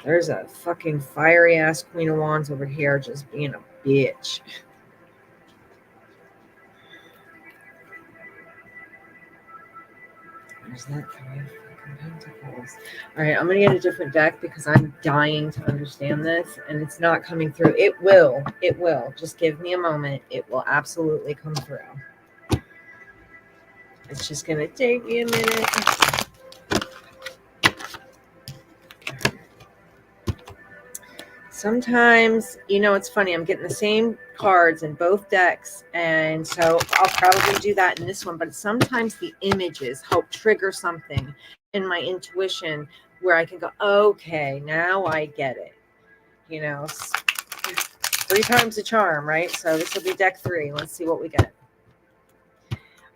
There's a fucking fiery ass Queen of Wands over here just being a bitch. There's that Three of fucking Pentacles. All right, I'm gonna get a different deck because I'm dying to understand this and it's not coming through. It will. It will. Just give me a moment. It will absolutely come through. It's just gonna take me a minute. Sometimes, it's funny. I'm getting the same cards in both decks, and so I'll probably do that in this one. But sometimes the images help trigger something in my intuition where I can go, okay, now I get it. 3 times the charm, right? So this will be deck 3. Let's see what we get.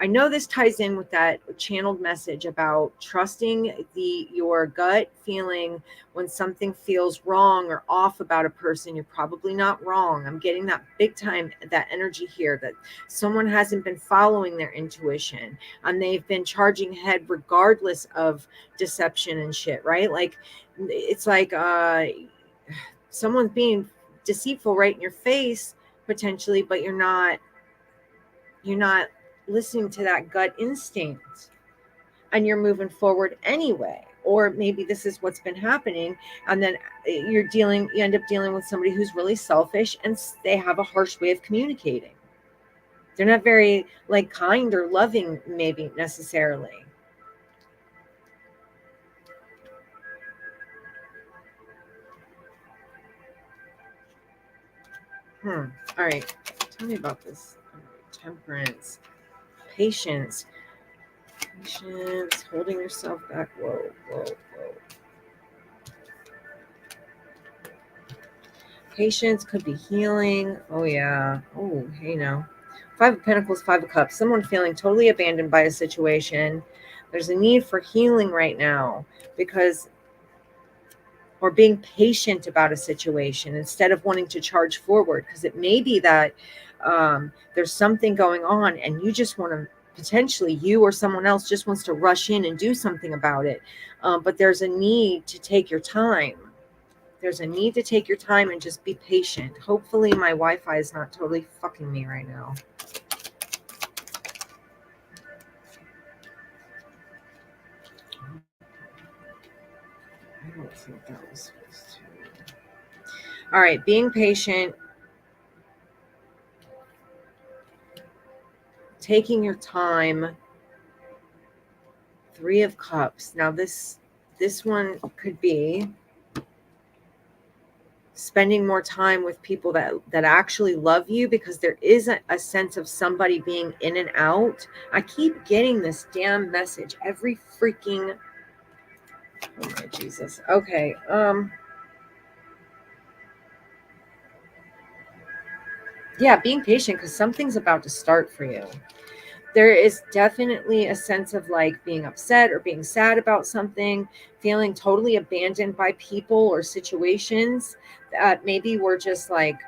I know this ties in with that channeled message about trusting your gut feeling when something feels wrong or off about a person. You're probably not wrong. I'm getting that big time, that energy here that someone hasn't been following their intuition and they've been charging ahead regardless of deception and shit, right? Like it's like someone's being deceitful right in your face potentially, but you're not listening to that gut instinct and you're moving forward anyway. Or maybe this is what's been happening, and then you end up dealing with somebody who's really selfish and they have a harsh way of communicating. They're not very kind or loving, maybe necessarily. All right, tell me about this. Temperance, patience, holding yourself back. Whoa. Patience could be healing. Oh, yeah. Oh, hey, now. 5 of Pentacles, 5 of Cups. Someone feeling totally abandoned by a situation. There's a need for healing right now or being patient about a situation instead of wanting to charge forward. Because it may be that there's something going on and you just want to, potentially you or someone else just wants to rush in and do something about it. But there's a need to take your time. There's a need to take your time and just be patient. Hopefully my Wi-Fi is not totally fucking me right now. I don't think that was supposed to. All right, being patient. Taking your time. 3 of Cups. Now this one could be spending more time with people that actually love you, because there is a sense of somebody being in and out. I keep getting this damn message every freaking, oh my Jesus. Okay. Yeah, being patient, because something's about to start for you. There is definitely a sense of like being upset or being sad about something, feeling totally abandoned by people or situations that maybe were just like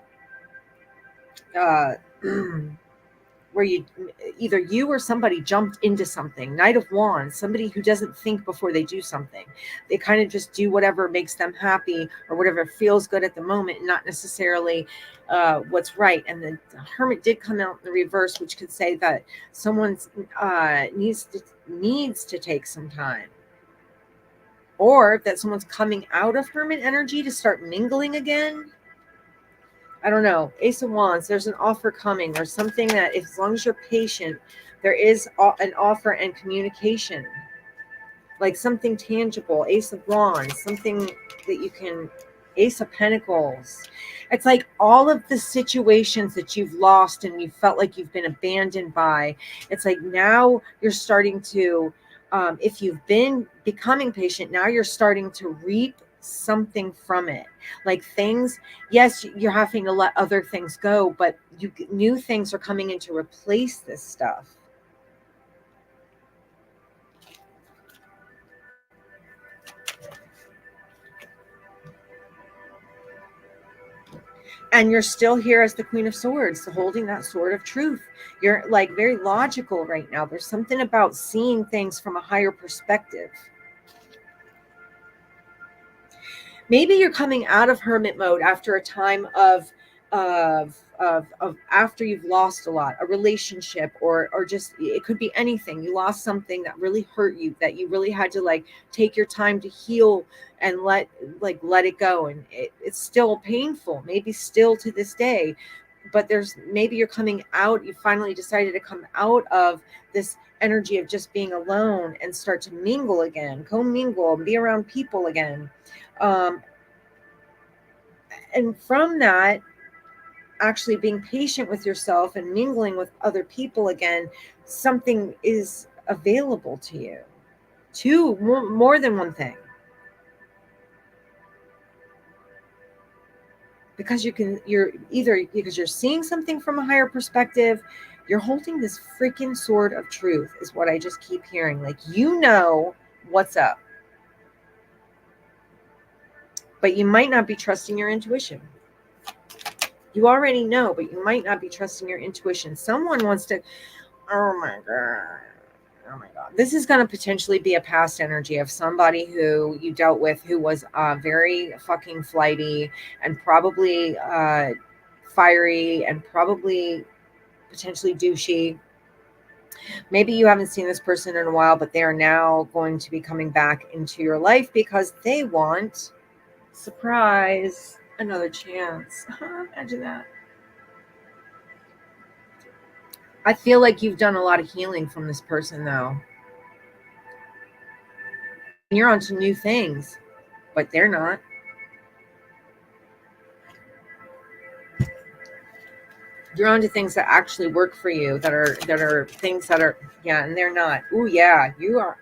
uh where you, either you or somebody jumped into something. Knight of Wands, somebody who doesn't think before they do something. They kind of just do whatever makes them happy or whatever feels good at the moment, not necessarily what's right. And the Hermit did come out in the reverse, which could say that someone's needs to take some time, or that someone's coming out of Hermit energy to start mingling again. I don't know. Ace of Wands, there's an offer coming. There's something that, if, as long as you're patient, there is an offer and communication, like something tangible. Ace of Wands, something that you can, Ace of Pentacles. It's like all of the situations that you've lost and you felt like you've been abandoned by. It's like now you're starting to, if you've been becoming patient, now you're starting to reap something from it. Like things, yes, you're having to let other things go, but new things are coming in to replace this stuff. And you're still here as the Queen of Swords, holding that sword of truth. You're like very logical right now. There's something about seeing things from a higher perspective. Maybe you're coming out of hermit mode after a time of after you've lost a lot, a relationship, or just, it could be anything. You lost something that really hurt you, that you really had to like take your time to heal and let it go. And it's still painful, maybe still to this day, but there's, maybe you're coming out, you finally decided to come out of this energy of just being alone and start to mingle again, co-mingle, be around people again. um, and from that, actually being patient with yourself and mingling with other people again, something is available to you. Two, more than one thing. Because you're either, because you're seeing something from a higher perspective, you're holding this freaking sword of truth, is what I just keep hearing. Like, you know what's up, but you might not be trusting your intuition. You already know, but you might not be trusting your intuition. Someone wants to, oh my God. Oh my God. This is going to potentially be a past energy of somebody who you dealt with who was very fucking flighty and probably fiery and probably potentially douchey. Maybe you haven't seen this person in a while, but they are now going to be coming back into your life because they want, surprise, another chance. Imagine that. I feel like you've done a lot of healing from this person, though. You're on to new things, but they're not. You're on to things that actually work for you, that are things that are, yeah, and they're not. Oh yeah, you are.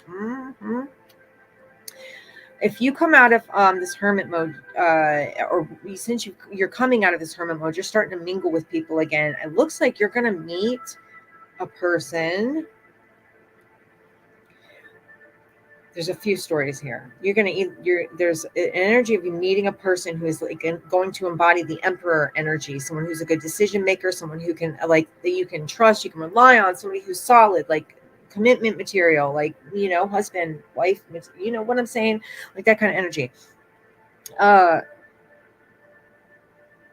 If you come out of this hermit mode, or since you're coming out of this hermit mode, you're starting to mingle with people again. It looks like you're going to meet a person. There's a few stories here. There's an energy of you meeting a person who is like going to embody the emperor energy, someone who's a good decision maker, someone who can, like, that you can trust, you can rely on, somebody who's solid, like commitment material, like, husband, wife, you know what I'm saying? Like that kind of energy.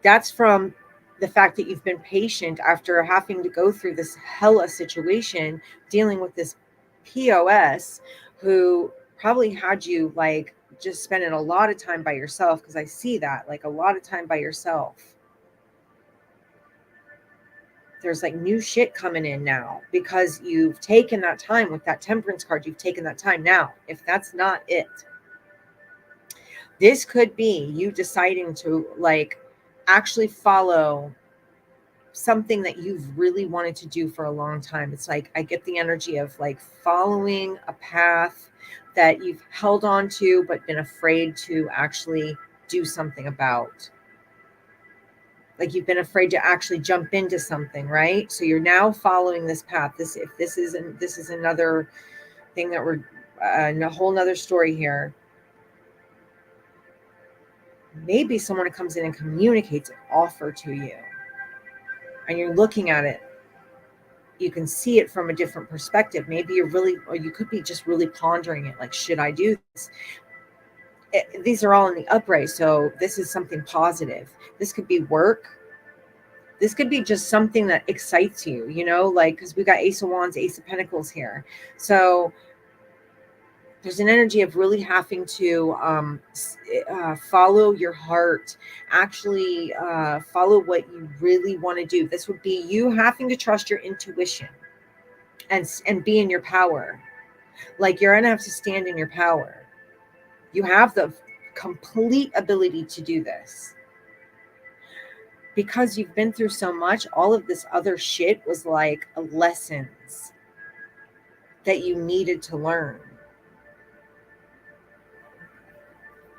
That's from the fact that you've been patient after having to go through this hella situation, dealing with this POS who probably had you like just spending a lot of time by yourself, because I see that, like a lot of time by yourself. There's like new shit coming in now because you've taken that time with that temperance card. You've taken that time. Now, if that's not it, This could be you deciding to like actually follow something that you've really wanted to do for a long time. It's like I get the energy of like following a path that you've held on to but been afraid to actually do something about. Like you've been afraid to actually jump into something, right? So you're now following this path. This is another thing that we're a whole nother story here. Maybe someone comes in and communicates an offer to you, and you're looking at it. You can see it from a different perspective. Maybe you're really, or you could be just really pondering it. Like, should I do this? These are all in the upright. So this is something positive. This could be work. This could be just something that excites you, you know, like, because we got Ace of Wands, Ace of Pentacles here. So there's an energy of really having to follow your heart, actually follow what you really want to do. This would be you having to trust your intuition and be in your power. Like you're going to have to stand in your power. You have the complete ability to do this. Because you've been through so much, all of this other shit was like lessons that you needed to learn.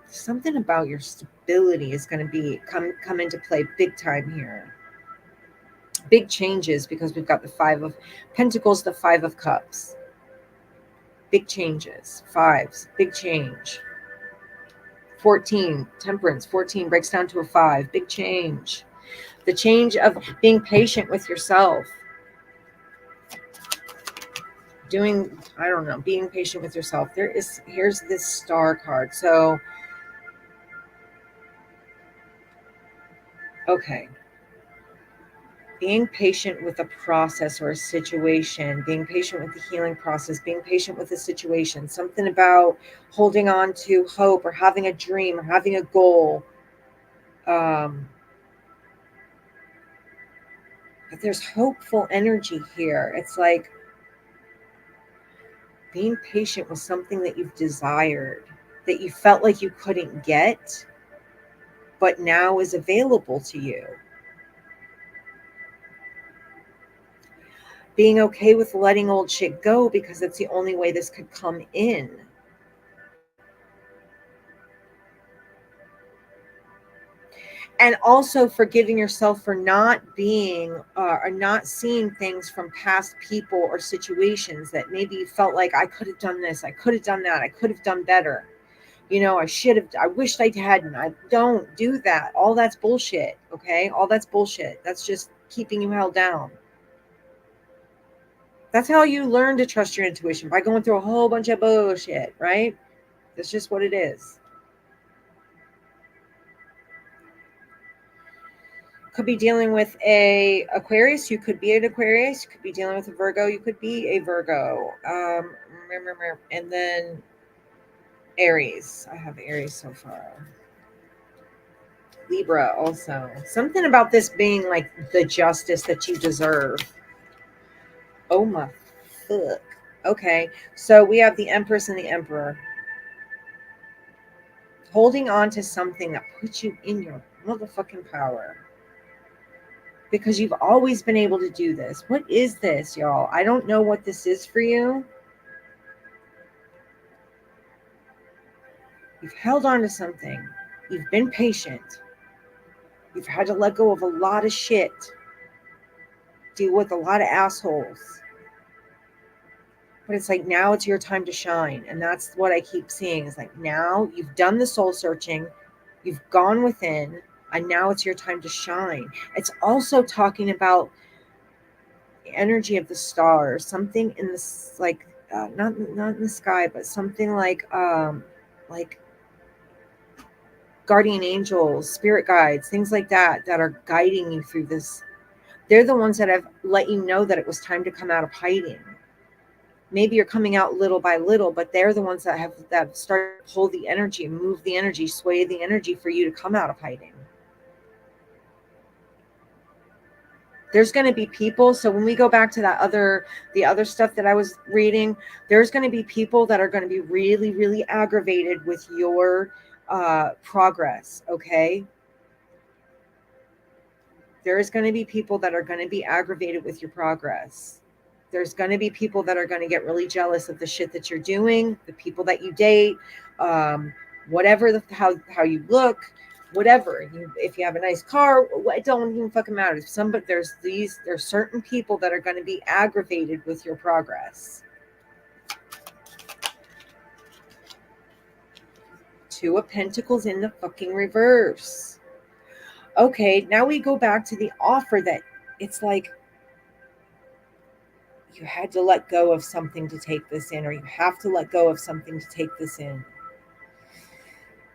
Something about your stability is going to be come into play big time here. Big changes, because we've got the Five of Pentacles, the Five of Cups. Big changes. Fives, big change. 14, Temperance. 14 breaks down to a 5. Big change. The change of being patient with yourself. I don't know, being patient with yourself. Here's this Star card. So, okay. Being patient with a process or a situation, being patient with the healing process, being patient with a situation, something about holding on to hope or having a dream or having a goal. But there's hopeful energy here. It's like being patient with something that you've desired, that you felt like you couldn't get, but now is available to you. Being okay with letting old shit go because that's the only way this could come in. And also forgiving yourself for not being or not seeing things from past people or situations that maybe you felt like, I could have done this, I could have done that, I could have done better. You know, I wished I hadn't. I don't do that. All that's bullshit. Okay. All that's bullshit. That's just keeping you held down. That's how you learn to trust your intuition, by going through a whole bunch of bullshit, right? That's just what it is. Could be dealing with a Aquarius. You could be an Aquarius. You could be dealing with a Virgo. You could be a Virgo. And then Aries. I have Aries so far. Libra also. Something about this being like the justice that you deserve. Oh my fuck. Okay, so we have the Empress and the Emperor. Holding on to something that puts you in your motherfucking power. Because you've always been able to do this. What is this, y'all? I don't know what this is for you. You've held on to something. You've been patient. You've had to let go of a lot of shit. Deal with a lot of assholes. But it's like, now it's your time to shine. And that's what I keep seeing. Is like, now you've done the soul searching. You've gone within. And now it's your time to shine. It's also talking about the energy of the stars. Something in this, like, not in the sky, but something like guardian angels, spirit guides, things like that are guiding you through this. They're the ones that have let you know that it was time to come out of hiding. Maybe you're coming out little by little, but they're the ones that have started to pull the energy, move the energy, sway the energy for you to come out of hiding. There's going to be people. So when we go back to the other stuff that I was reading, there's going to be people that are going to be really, really aggravated with your progress, okay? There's going to be people that are going to be aggravated with your progress. There's going to be people that are going to get really jealous of the shit that you're doing, the people that you date, um, whatever, how you look, whatever. If you have a nice car, it don't even fucking matter. There's certain people that are going to be aggravated with your progress. Two of Pentacles in the fucking reverse. Okay, now we go back to the offer that it's like you had to let go of something to take this in, or you have to let go of something to take this in.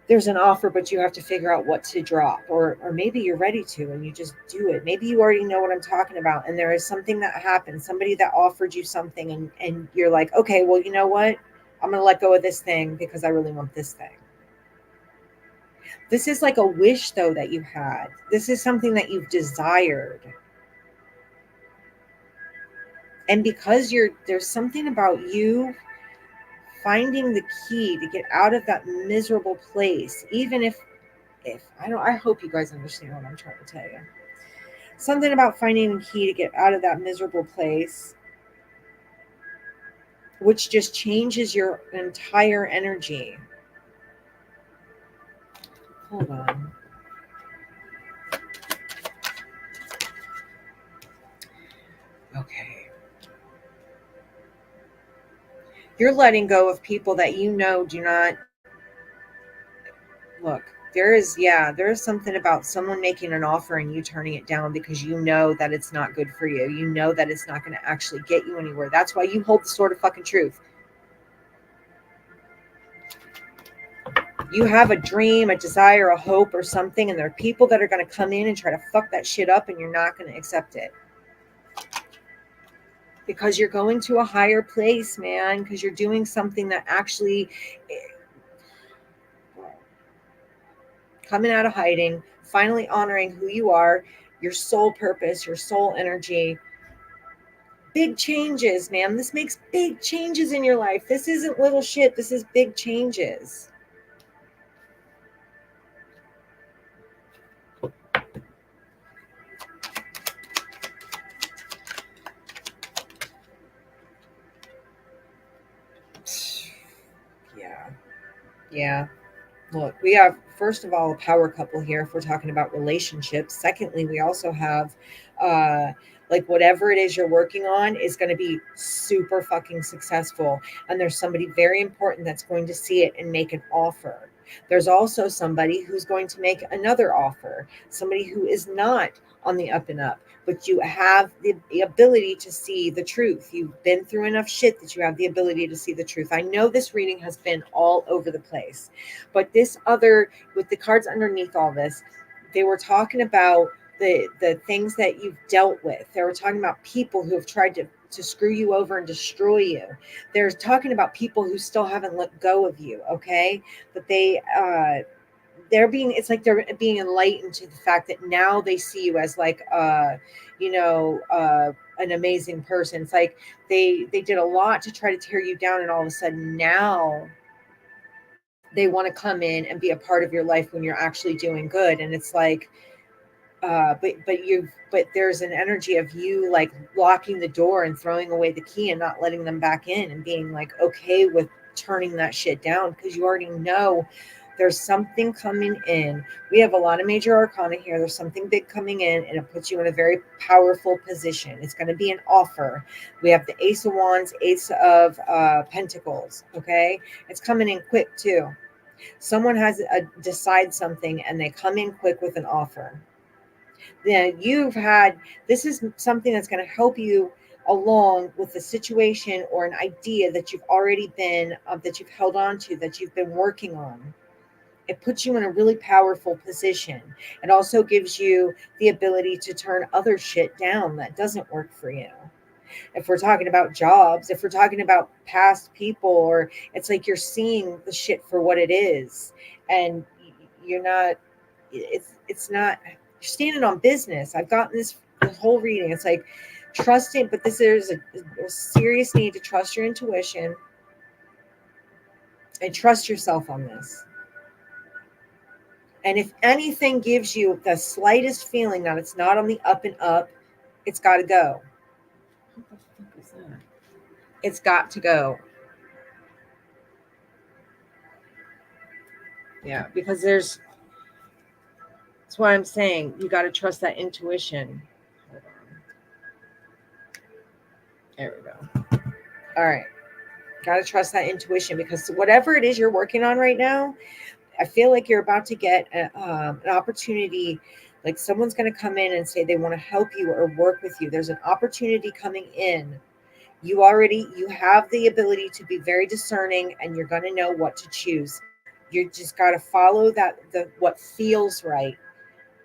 There's an offer, but you have to figure out what to drop, or maybe you're ready to and you just do it. Maybe you already know what I'm talking about, and there is something that happened, somebody that offered you something, and you're like, okay, well, you know what? I'm going to let go of this thing because I really want this thing. This is like a wish, though, that you had. This is something that you've desired. And because there's something about you finding the key to get out of that miserable place, even if I hope you guys understand what I'm trying to tell you. Something about finding the key to get out of that miserable place, which just changes your entire energy. Hold on. Okay. You're letting go of people that you know do not look. There is something about someone making an offer and you turning it down because you know that it's not good for you. You know that it's not going to actually get you anywhere. That's why you hold the sword of fucking truth. You have a dream, a desire, a hope, or something, and there are people that are going to come in and try to fuck that shit up, and you're not going to accept it. Because you're going to a higher place, man, because you're doing something that actually coming out of hiding, finally honoring who you are, your soul purpose, your soul energy. Big changes, man. This makes big changes in your life. This isn't little shit. This is big changes. Yeah. Look, we have, first of all, a power couple here if we're talking about relationships. Secondly, we also have like whatever it is you're working on is going to be super fucking successful. And there's somebody very important that's going to see it and make an offer. There's also somebody who's going to make another offer, somebody who is not on the up and up, but you have the ability to see the truth. You've been through enough shit that you have the ability to see the truth. I know this reading has been all over the place, but this other, with the cards underneath all this, they were talking about the things that you've dealt with. They were talking about people who have tried to screw you over and destroy you. They're talking about people who still haven't let go of you, okay? But they're being, it's like they're being enlightened to the fact that now they see you as like an amazing person. It's like they did a lot to try to tear you down, and all of a sudden now they want to come in and be a part of your life when you're actually doing good. And it's like but there's an energy of you like locking the door and throwing away the key and not letting them back in, and being like okay with turning that shit down because you already know there's something coming in. We have a lot of major arcana here. There's something big coming in, and it puts you in a very powerful position. It's going to be an offer. We have the Ace of Wands, Ace of Pentacles. Okay, it's coming in quick too. Someone has decide something and they come in quick with an offer. Then this is something that's going to help you along with the situation or an idea that you've already been that you've held on to, that you've been working on. It puts you in a really powerful position. It also gives you the ability to turn other shit down that doesn't work for you. If we're talking about jobs, if we're talking about past people, or it's like you're seeing the shit for what it is, and you're not, it's not, you're standing on business. I've gotten this the whole reading. It's like trusting, but there's a serious need to trust your intuition and trust yourself on this. And if anything gives you the slightest feeling that it's not on the up and up, it's got to go. What the fuck is that? It's got to go. Yeah, because that's why I'm saying you got to trust that intuition. Hold on. There we go. All right. Got to trust that intuition, because whatever it is you're working on right now, I feel like you're about to get an opportunity. Like someone's going to come in and say they want to help you or work with you. There's an opportunity coming in. You have the ability to be very discerning, and you're going to know what to choose. You just got to follow what feels right.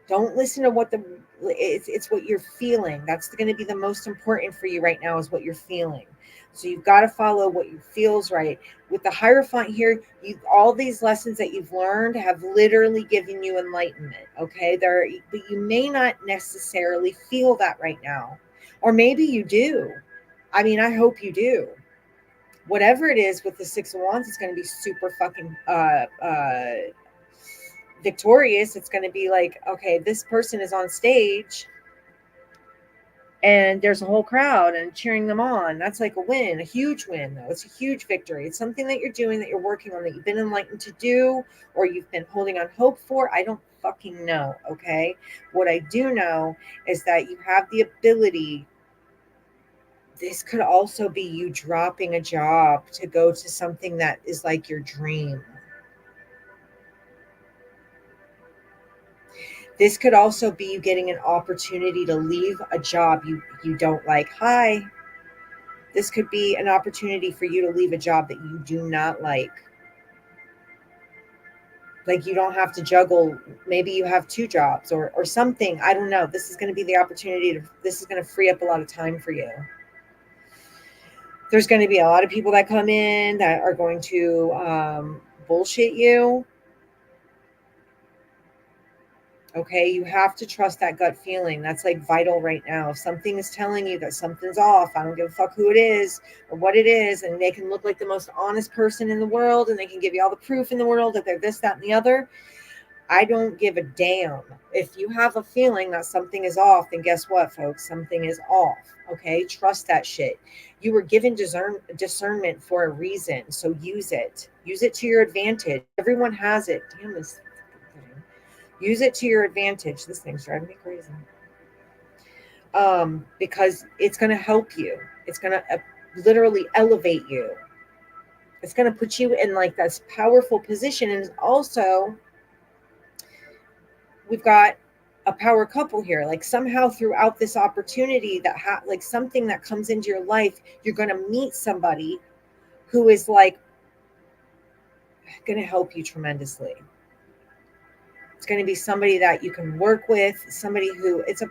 Don't listen to it's what you're feeling. That's going to be the most important for you right now, is what you're feeling. So you've got to follow what feels right. With the Hierophant here, all these lessons that you've learned have literally given you enlightenment. Okay, but you may not necessarily feel that right now, or maybe you do. I mean, I hope you do. Whatever it is with the Six of Wands, it's going to be super fucking victorious. It's going to be like, okay, this person is on stage and there's a whole crowd and cheering them on. That's like a win, a huge win, though. It's a huge victory. It's something that you're doing, that you're working on, that you've been enlightened to do, or you've been holding on hope for. I don't fucking know. Okay. What I do know is that you have the ability. This could also be you dropping a job to go to something that is like your dream. This could also be you getting an opportunity to leave a job you don't like. Hi. This could be an opportunity for you to leave a job that you do not like. Like you don't have to juggle. Maybe you have two jobs or something. I don't know. This is going to be the opportunity this is going to free up a lot of time for you. There's going to be a lot of people that come in that are going to bullshit you. Okay, you have to trust that gut feeling. That's like vital right now. If something is telling you that something's off, I don't give a fuck who it is or what it is, and they can look like the most honest person in the world and they can give you all the proof in the world that they're this, that, and the other. I don't give a damn. If you have a feeling that something is off, then guess what, folks? Something is off. Okay, trust that shit. You were given discernment for a reason, so use it. Use it to your advantage. Everyone has it. Damn this thing. Use it to your advantage. This thing's driving me crazy. Because it's going to help you. It's going to literally elevate you. It's going to put you in like this powerful position. And also, we've got a power couple here. Like somehow throughout this opportunity that like something that comes into your life, you're going to meet somebody who is like going to help you tremendously. It's going to be somebody that you can work with, somebody who it's a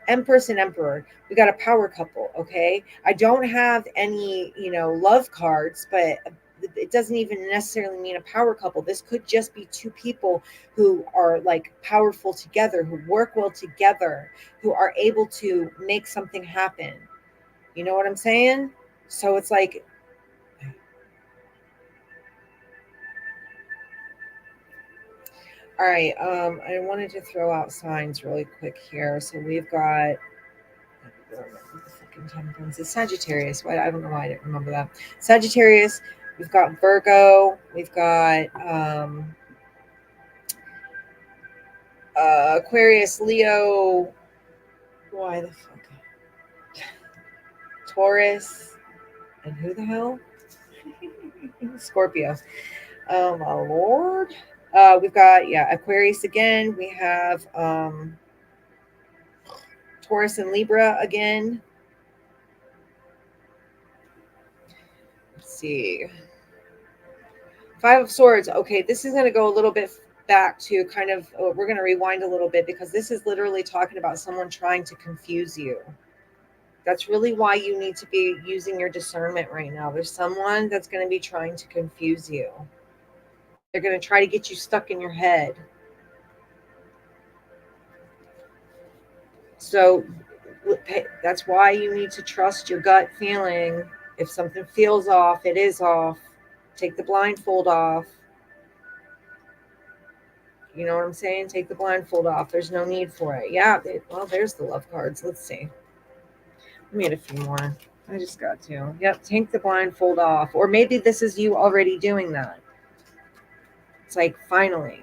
Empress and Emperor. We got a power couple. Okay. I don't have any, love cards, but it doesn't even necessarily mean a power couple. This could just be two people who are like powerful together, who work well together, who are able to make something happen. You know what I'm saying? So it's like, all right, I wanted to throw out signs really quick here. So we've got it's Sagittarius. Why I don't know why I didn't remember that. Sagittarius. We've got Virgo. We've got Aquarius, Leo. Why the fuck? Taurus. And who the hell? Scorpio. Oh my lord. We've got Aquarius again. We have Taurus and Libra again. Let's see. Five of Swords. Okay, this is going to go a little bit back to kind of, we're going to rewind a little bit because this is literally talking about someone trying to confuse you. That's really why you need to be using your discernment right now. There's someone that's going to be trying to confuse you. They're going to try to get you stuck in your head. So that's why you need to trust your gut feeling. If something feels off, it is off. Take the blindfold off. You know what I'm saying? Take the blindfold off. There's no need for it. Yeah. Well, there's the love cards. Let's see. I made a few more. I just got to. Yep. Take the blindfold off. Or maybe this is you already doing that. It's like, finally.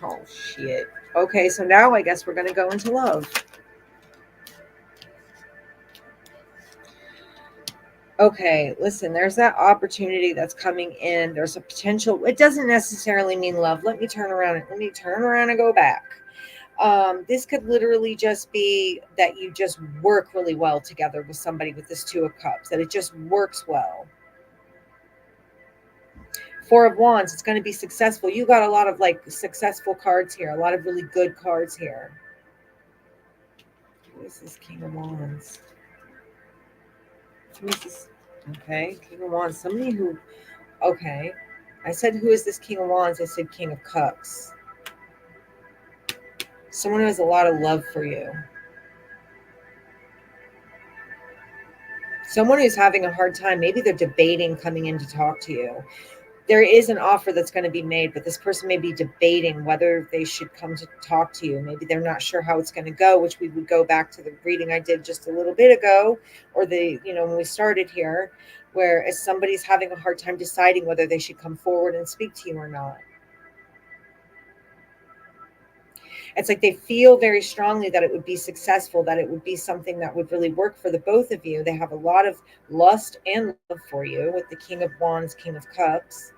Oh, shit. Okay. So now I guess we're going to go into love. Okay, listen, there's that opportunity that's coming in. There's a potential. It doesn't necessarily mean love. Let me turn around and go back. This could literally just be that you just work really well together with somebody with this Two of Cups, that it just works well. Four of Wands, it's going to be successful. You got a lot of like successful cards here, a lot of really good cards here. Who is this King of Wands? Who is this? Okay, King of Wands. Somebody who, okay. I said, who is this King of Wands? I said, King of Cups. Someone who has a lot of love for you. Someone who's having a hard time. Maybe they're debating coming in to talk to you. There is an offer that's going to be made, but this person may be debating whether they should come to talk to you. Maybe they're not sure how it's going to go, which we would go back to the reading I did just a little bit ago, or when we started here, where if somebody's having a hard time deciding whether they should come forward and speak to you or not. It's like they feel very strongly that it would be successful, that it would be something that would really work for the both of you. They have a lot of lust and love for you with the King of Wands, King of Cups.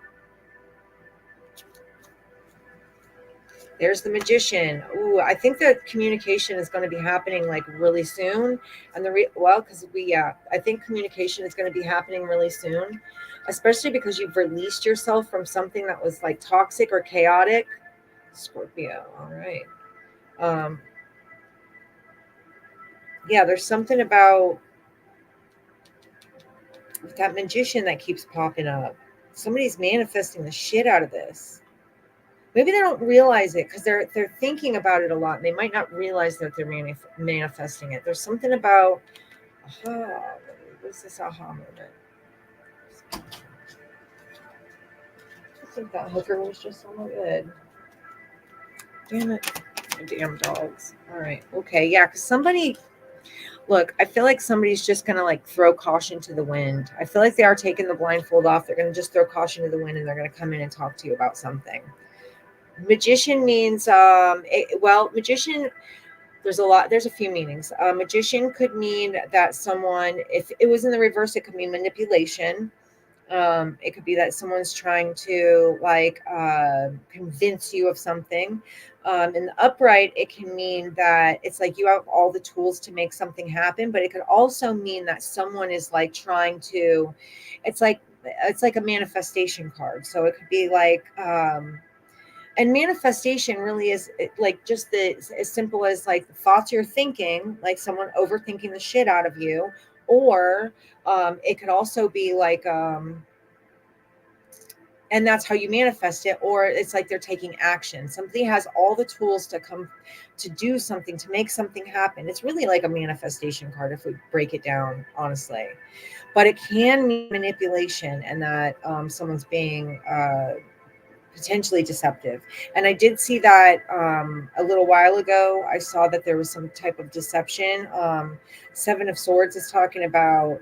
There's the Magician. Ooh, I think that communication is going to be happening like really soon. And I think communication is going to be happening really soon, especially because you've released yourself from something that was like toxic or chaotic. Scorpio. All right. Yeah, there's something about that Magician that keeps popping up. Somebody's manifesting the shit out of this. Maybe they don't realize it because they're thinking about it a lot. And they might not realize that they're manifesting it. There's something about aha. What's this aha moment? I think that hooker was just so good. Damn it. My damn dogs. All right. Okay. Yeah. Because look, I feel like somebody's just going to like throw caution to the wind. I feel like they are taking the blindfold off. They're going to just throw caution to the wind and they're going to come in and talk to you about something. Magician means, magician, there's a few meanings. Magician could mean that someone, if it was in the reverse, it could mean manipulation. It could be that someone's trying to convince you of something. In the upright, it can mean that it's like you have all the tools to make something happen, but it could also mean that someone is like trying to, it's like a manifestation card. So it could be like, and manifestation really is like just as simple as like the thoughts you're thinking, like someone overthinking the shit out of you, or it could also be like and that's how you manifest it, or it's like they're taking action. Somebody has all the tools to come to do something, to make something happen. It's really like a manifestation card if we break it down honestly, but it can mean manipulation and that someone's being potentially deceptive. And I did see that a little while ago. I saw that there was some type of deception. Seven of Swords is talking about,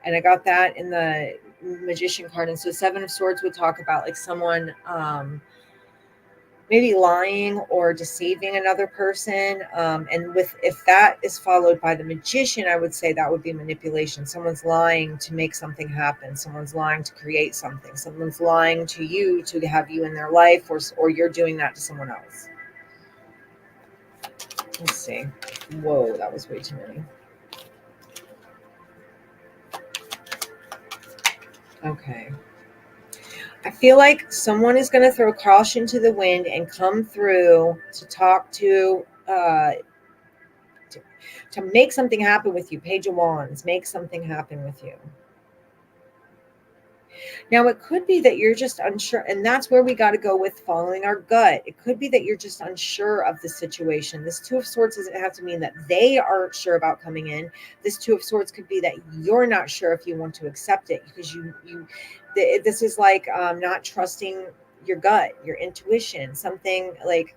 and I got that in the Magician card. And so Seven of Swords would talk about like someone maybe lying or deceiving another person. And if that is followed by the Magician, I would say that would be manipulation. Someone's lying to make something happen. Someone's lying to create something. Someone's lying to you to have you in their life, or you're doing that to someone else. Let's see. Whoa, that was way too many. Okay. I feel like someone is going to throw caution to the wind and come through to talk to make something happen with you. Page of Wands, make something happen with you. Now, it could be that you're just unsure, and that's where we got to go with following our gut. It could be that you're just unsure of the situation. This Two of Swords doesn't have to mean that they aren't sure about coming in. This Two of Swords could be that you're not sure if you want to accept it because this is like not trusting your gut, your intuition, something like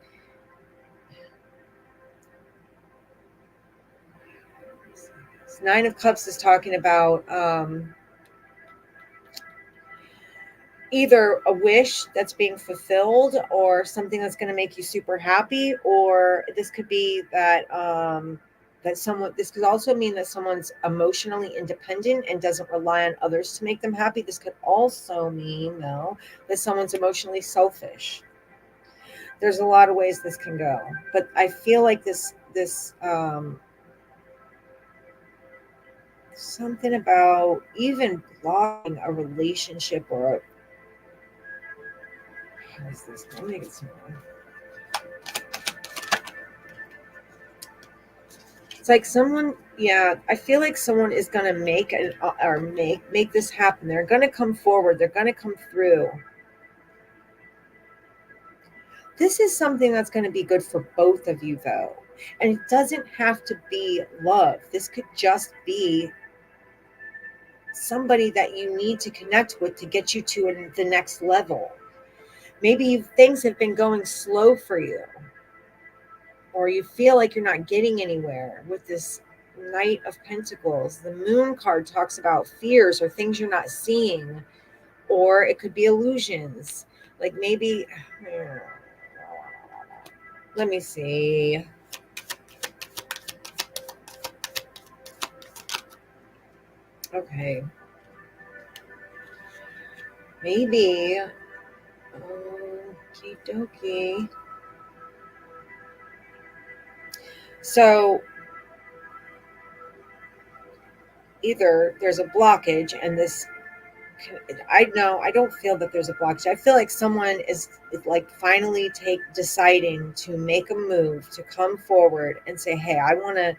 Nine of Cups is talking about either a wish that's being fulfilled or something that's going to make you super happy, or this could be that someone, this could also mean that someone's emotionally independent and doesn't rely on others to make them happy. This could also mean, though, that someone's emotionally selfish. There's a lot of ways this can go, but I feel like this something about even blocking a relationship or how is this? Let me get some more. It's like someone, yeah, I feel like someone is going to make an or make this happen. They're going to come forward. They're going to come through. This is something that's going to be good for both of you, though. And it doesn't have to be love. This could just be somebody that you need to connect with to get you to the next level. Maybe things have been going slow for you, or you feel like you're not getting anywhere with this Knight of Pentacles. The Moon card talks about fears or things you're not seeing, or it could be illusions. Like maybe, let me see. Okay. Maybe, okie dokie. So either there's a blockage and this, I know I don't feel that there's a blockage. I feel like someone is like finally deciding to make a move to come forward and say, hey, I want to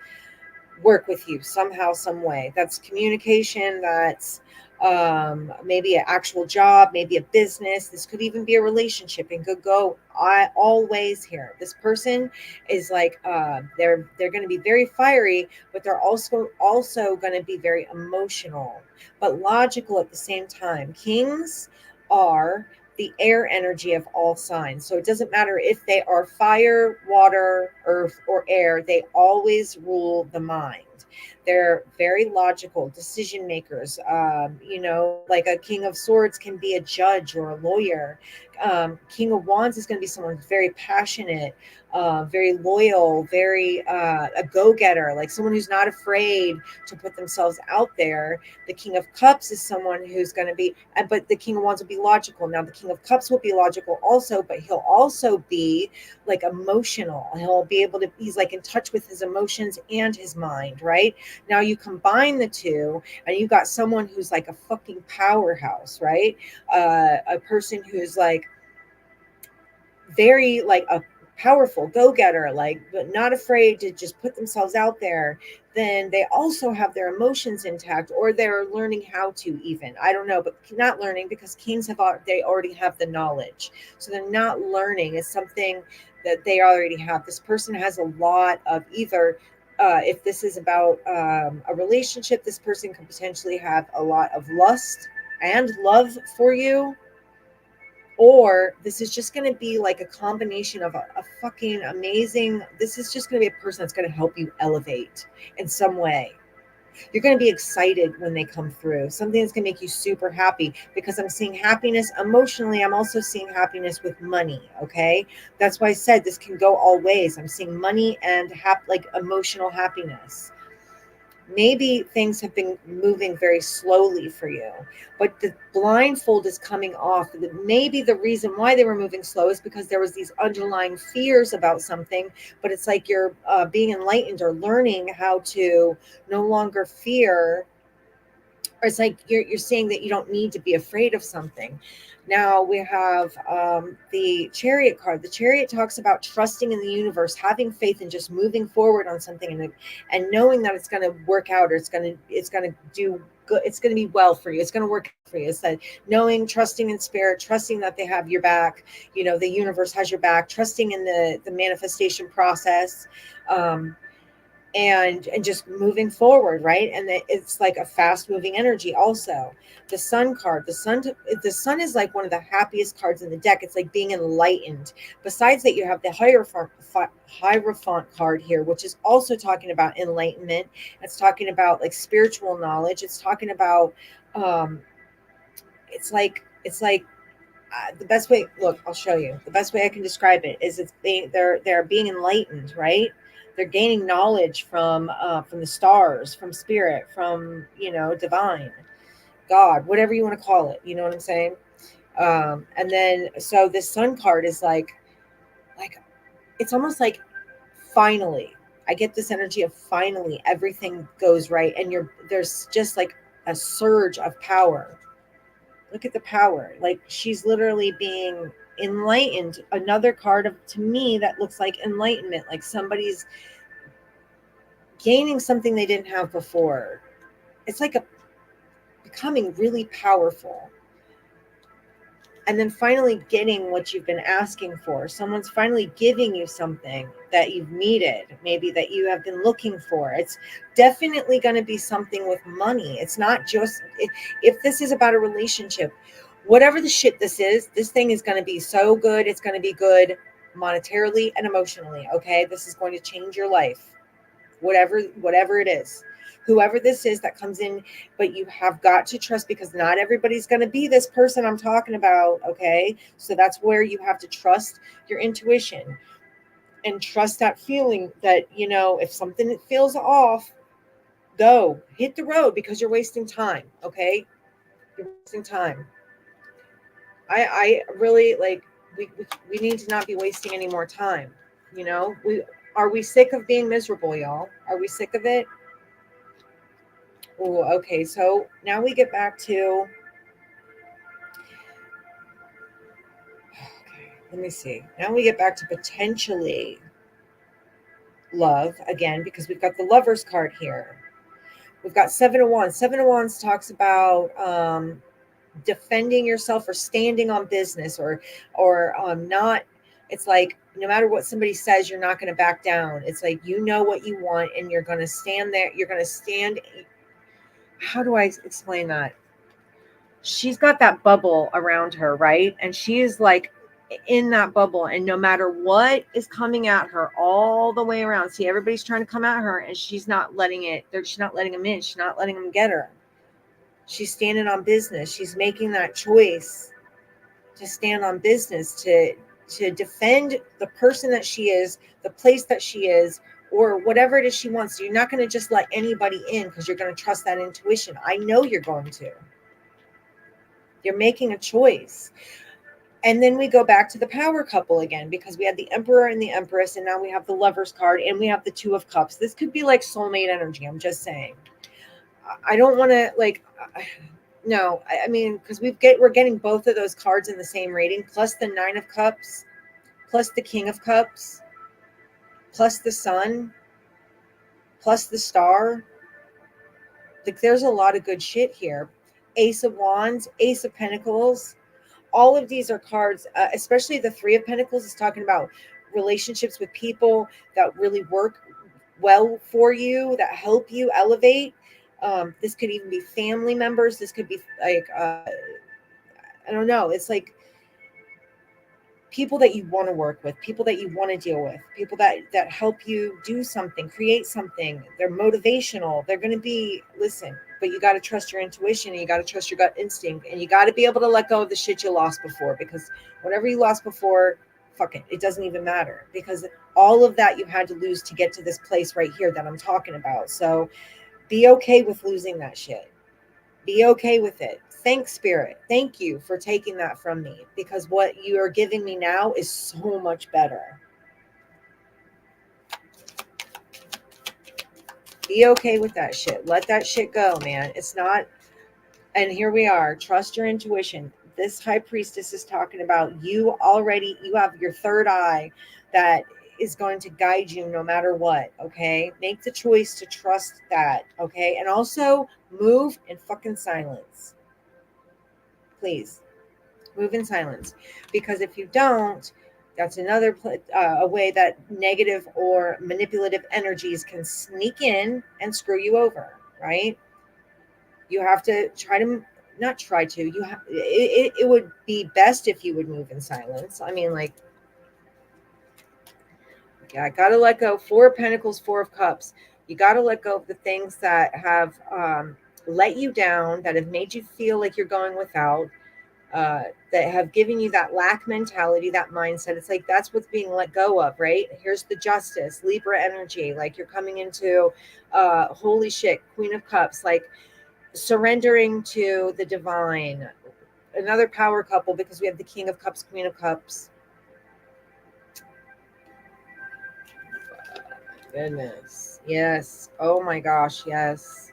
work with you somehow, some way. That's communication. That's maybe an actual job, maybe a business. This could even be a relationship and could go always here. This person is like they're going to be very fiery, but they're also going to be very emotional, but logical at the same time. Kings are the air energy of all signs. So it doesn't matter if they are fire, water, earth, or air, they always rule the mind. They're very logical decision makers. Like a King of Swords can be a judge or a lawyer. King of Wands is going to be someone who's very passionate, very loyal, very a go-getter, like someone who's not afraid to put themselves out there. The King of Cups is someone who's going to be, but the King of Wands will be logical. Now, the King of Cups will be logical also, but he'll also be like emotional. He'll be able to, he's like in touch with his emotions and his mind, right? Now, you combine the two, and you got someone who's like a fucking powerhouse, right? A person who's like very like a powerful go-getter, like but not afraid to just put themselves out there. Then they also have their emotions intact, or they're learning how to, even, I don't know, but not learning, because kings they already have the knowledge, so they're not learning. It's something that they already have. This person has a lot of either if this is about a relationship, this person could potentially have a lot of lust and love for you, or this is just going to be like a combination of a fucking amazing, this is just going to be a person that's going to help you elevate in some way. You're going to be excited when they come through, something that's going to make you super happy, because I'm seeing happiness emotionally. I'm also seeing happiness with money. Okay, that's why I said this can go all ways. I'm seeing money and like emotional happiness. Maybe things have been moving very slowly for you, but the blindfold is coming off. Maybe the reason why they were moving slow is because there was these underlying fears about something, but it's like you're being enlightened or learning how to no longer fear or it's like you're saying that you don't need to be afraid of something. Now we have the Chariot card. The Chariot talks about trusting in the universe, having faith, and just moving forward on something, and knowing that it's going to work out, or it's going to do good. It's going to be well for you. It's going to work out for you. It's that knowing, trusting in spirit, trusting that they have your back. You know, the universe has your back. Trusting in the manifestation process. And just moving forward, right? And it's like a fast moving energy. Also, the Sun card, the sun is like one of the happiest cards in the deck. It's like being enlightened. Besides that, you have the Hierophant card here, which is also talking about enlightenment. It's talking about like spiritual knowledge. It's talking about um it's like the best way, look, I'll show you the best way I can describe it is it's being they're being enlightened, right? They're gaining knowledge from the stars, from spirit, from, divine, God, whatever you want to call it. You know what I'm saying? And then so this Sun card is like it's almost like finally, I get this energy of finally everything goes right, and there's just like a surge of power. Look at the power. Like she's literally being enlightened. Another card of, to me, that looks like enlightenment, like somebody's gaining something they didn't have before. It's like a becoming really powerful. And then finally getting what you've been asking for. Someone's finally giving you something that you've needed, maybe that you have been looking for. It's definitely going to be something with money. It's not just, if this is about a relationship, whatever the shit this is, this thing is going to be so good. It's going to be good monetarily and emotionally. Okay. This is going to change your life, whatever it is, whoever this is that comes in. But you have got to trust, because not everybody's going to be this person I'm talking about. Okay, so that's where you have to trust your intuition and trust that feeling that, if something feels off, go hit the road, because you're wasting time. Okay, you're wasting time. I really like, we need to not be wasting any more time. We sick of being miserable, y'all? Are we sick of it? Oh, okay. So now we get back to, okay, let me see. Now we get back to potentially love again, because we've got the Lovers card here. We've got Seven of Wands. Seven of Wands talks about defending yourself, or standing on business, or not. It's like no matter what somebody says, you're not going to back down. It's like you know what you want, and you're going to stand there. You're going to stand. How do I explain that? She's got that bubble around her, right? And she is like in that bubble, and no matter what is coming at her all the way around, see, everybody's trying to come at her, and she's not letting it. She's not letting them in. She's not letting them get her. She's standing on business. She's making that choice to stand on business, to defend the person that she is, the place that she is, or whatever it is she wants. So you're not going to just let anybody in, because you're going to trust that intuition. I know you're going to. You're making a choice. And then we go back to the power couple again, because we had the Emperor and the Empress, and now we have the Lovers card, and we have the Two of Cups. This could be like soulmate energy. I'm just saying. I don't want to no, I mean, because we're getting both of those cards in the same rating, plus the Nine of Cups, plus the King of Cups, plus the Sun, plus the Star. Like, there's a lot of good shit here. Ace of Wands, Ace of Pentacles. All of these are cards, especially the Three of Pentacles is talking about relationships with people that really work well for you, that help you elevate. This could even be family members. This could be like, I don't know. It's like people that you want to work with, people that you want to deal with, people that help you do something, create something. They're motivational. They're going to be, listen, but you got to trust your intuition, and you got to trust your gut instinct, and you got to be able to let go of the shit you lost before, because whatever you lost before, fuck it. It doesn't even matter, because all of that you had to lose to get to this place right here that I'm talking about. So be okay with losing that shit. Be okay with it. Thank Spirit. Thank you for taking that from me, because what you are giving me now is so much better. Be okay with that shit. Let that shit go, man. It's not, And here we are. Trust your intuition. This high priestess is talking about you have your third eye that is going to guide you no matter what. Okay. Make the choice to trust that. Okay. And also move in fucking silence. Please move in silence. Because if you don't, that's another a way that negative or manipulative energies can sneak in and screw you over, right? You have to try to not try to. It would be best if you would move in silence. I mean, like, yeah, I gotta let go. Four of Pentacles, Four of Cups. You gotta let go of the things that have let you down, that have made you feel like you're going without, that have given you that lack mentality, that mindset. It's like that's what's being let go of, right? Here's the Justice, Libra energy. Like you're coming into holy shit, Queen of Cups, like surrendering to the divine. Another power couple, because we have the King of Cups, Queen of Cups. Goodness. Yes. Oh my gosh. Yes.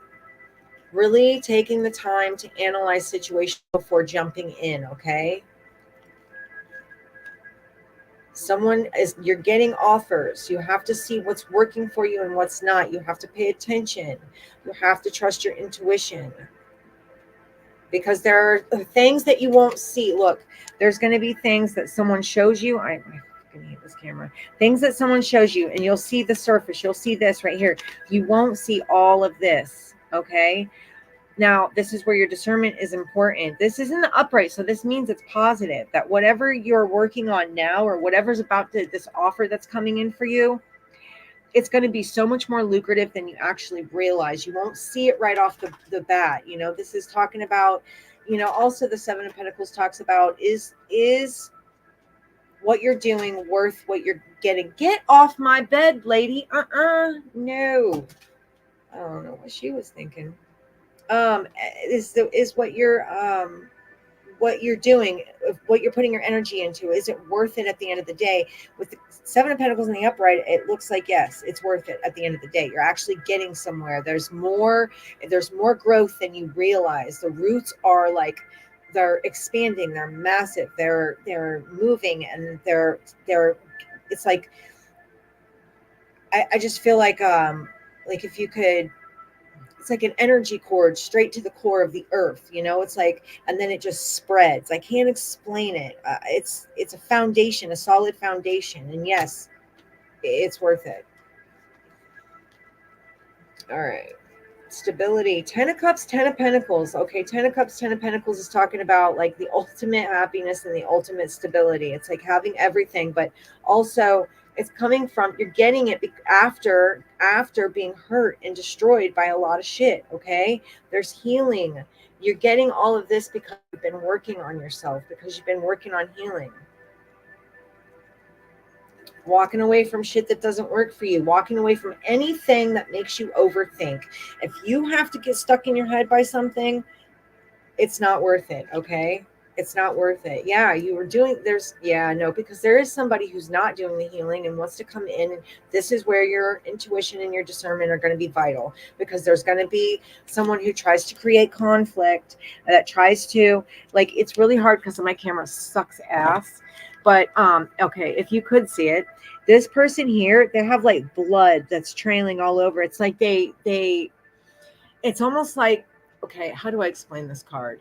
Really taking the time to analyze situations before jumping in. Okay. You're getting offers. You have to see what's working for you and what's not. You have to pay attention. You have to trust your intuition, because there are things that you won't see. Look, there's going to be things that someone shows you. I fucking hate this camera. Things that someone shows you, and you'll see the surface. You'll see this right here. You won't see all of this. Okay. Now, this is where your discernment is important. This is in the upright, so this means it's positive, that whatever you're working on now, or whatever's about to, this offer that's coming in for you, it's going to be so much more lucrative than you actually realize. You won't see it right off the bat. You know, this is talking about, also the Seven of Pentacles talks about is what you're doing worth what you're getting. Get off my bed, lady. No. I don't know what she was thinking. Is what you're doing, what you're putting your energy into, is it worth it at the end of the day? With the Seven of Pentacles in the upright, it looks like yes, it's worth it at the end of the day. You're actually getting somewhere. There's more growth than you realize. The roots are like, they're expanding, they're massive, they're moving, and they're it's like, I just feel like if you could, it's like an energy cord straight to the core of the earth. It's like, and then it just spreads. I can't explain it. It's a foundation, a solid foundation, and yes, it's worth it. All right. Stability. 10 of Cups, 10 of Pentacles. Okay, 10 of Cups, 10 of Pentacles is talking about like the ultimate happiness and the ultimate stability. It's like having everything, but also it's coming from, you're getting it after being hurt and destroyed by a lot of shit. Okay, there's healing. You're getting all of this because you've been working on yourself, because you've been working on healing. Walking away from shit that doesn't work for you, walking away from anything that makes you overthink. If you have to get stuck in your head by something, it's not worth it. Okay. It's not worth it. Yeah, because there is somebody who's not doing the healing and wants to come in. And this is where your intuition and your discernment are going to be vital, because there's going to be someone who tries to create conflict, that tries to, like, it's really hard because my camera sucks ass. But okay, if you could see it, this person here, they have like blood that's trailing all over. It's like it's almost like, okay, how do I explain this card?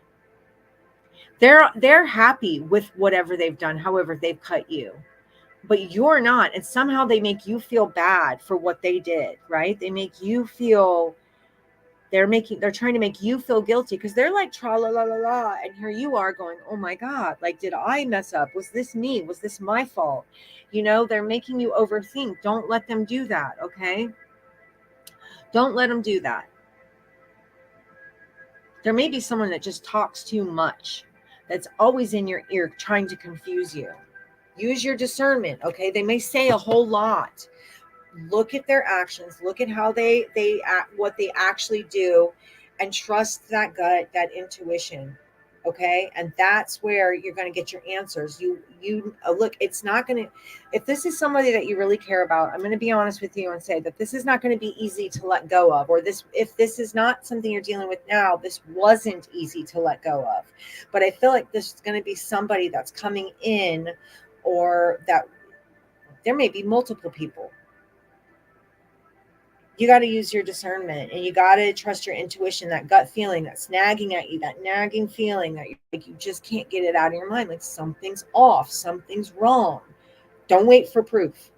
They're happy with whatever they've done, however they've cut you, but you're not, and somehow they make you feel bad for what they did, right? They make you feel, they're trying to make you feel guilty, because they're like tra la la la la, and here you are going, oh my god, like, did I mess up? Was this me? Was this my fault? They're making you overthink. Don't let them do that. Okay, don't let them do that. There may be someone that just talks too much, that's always in your ear trying to confuse you. Use your discernment. Okay, they may say a whole lot. Look at their actions, look at how they act, what they actually do, and trust that gut, that intuition. Okay. And that's where you're going to get your answers. You look, it's not going to, if this is somebody that you really care about, I'm going to be honest with you and say that this is not going to be easy to let go of, or this, if this is not something you're dealing with now, this wasn't easy to let go of. But I feel like this is going to be somebody that's coming in, or that there may be multiple people. You got to use your discernment, and you got to trust your intuition, that gut feeling that's nagging at you, that nagging feeling that you just can't get it out of your mind. Like something's off, something's wrong. Don't wait for proof.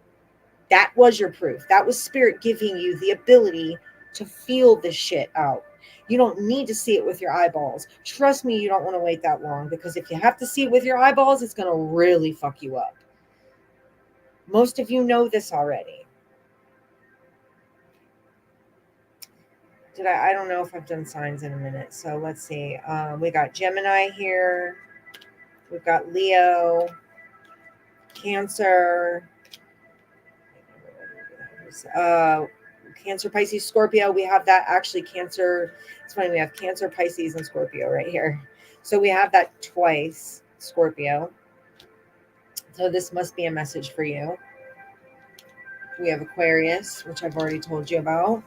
That was your proof. That was spirit giving you the ability to feel this shit out. You don't need to see it with your eyeballs. Trust me, you don't want to wait that long, because if you have to see it with your eyeballs, it's going to really fuck you up. Most of you know this already. I don't know if I've done signs in a minute. So let's see. We got Gemini here. We've got Leo, Cancer, Cancer, Pisces, Scorpio. We have that actually Cancer. It's funny. We have Cancer, Pisces, and Scorpio right here. So we have that twice, Scorpio. So this must be a message for you. We have Aquarius, which I've already told you about.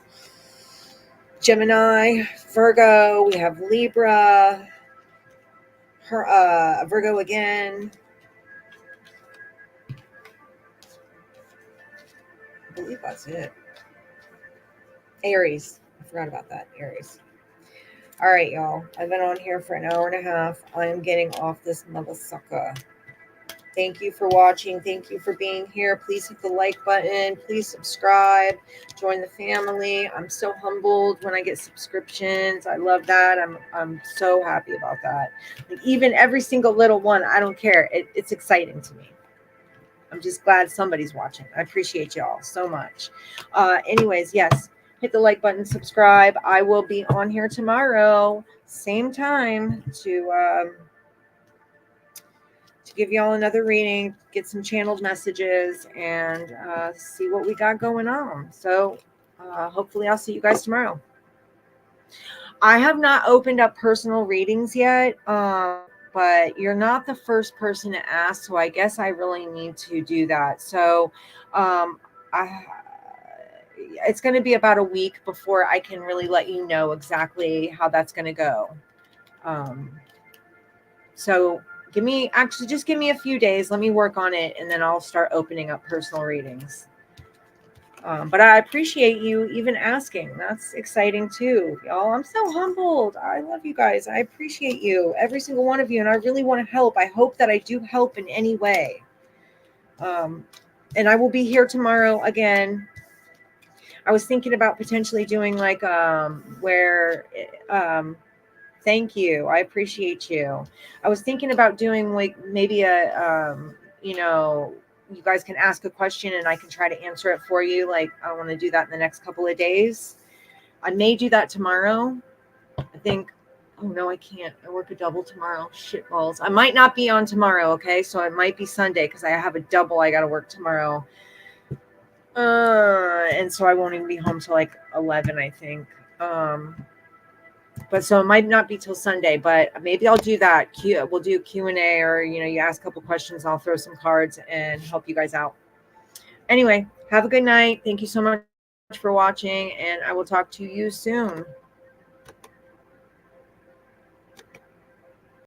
Gemini, Virgo. We have Libra. Virgo again. I believe that's it. Aries. I forgot about that. Aries. All right, y'all. I've been on here for an hour and a half. I am getting off this mother sucker. Thank you for watching. Thank you for being here. Please hit the like button. Please subscribe. Join the family. I'm so humbled when I get subscriptions. I love that. I'm so happy about that. Like, even every single little one, I don't care. It's exciting to me. I'm just glad somebody's watching. I appreciate y'all so much. Anyways, yes, hit the like button, subscribe. I will be on here tomorrow, same time, to give y'all another reading, get some channeled messages, and see what we got going on. So hopefully I'll see you guys tomorrow. I have not opened up personal readings yet, but you're not the first person to ask, so I guess I really need to do that. So it's going to be about a week before I can really let you know exactly how that's going to go. So just give me a few days. Let me work on it, and then I'll start opening up personal readings. But I appreciate you even asking. That's exciting too, y'all. I'm so humbled. I love you guys. I appreciate you, every single one of you, and I really want to help. I hope that I do help in any way. And I will be here tomorrow again. I was thinking about potentially doing like thank you. I appreciate you. I was thinking about doing like maybe a you guys can ask a question and I can try to answer it for you. Like, I want to do that in the next couple of days. I may do that tomorrow. I think, oh no, I can't. I work a double tomorrow. Shit balls. I might not be on tomorrow. Okay. So it might be Sunday because I have a double I got to work tomorrow. And so I won't even be home till like 11, I think. But so it might not be till Sunday, but maybe I'll do that. We'll do Q&A, or, you ask a couple questions. I'll throw some cards and help you guys out. Anyway, have a good night. Thank you so much for watching, and I will talk to you soon.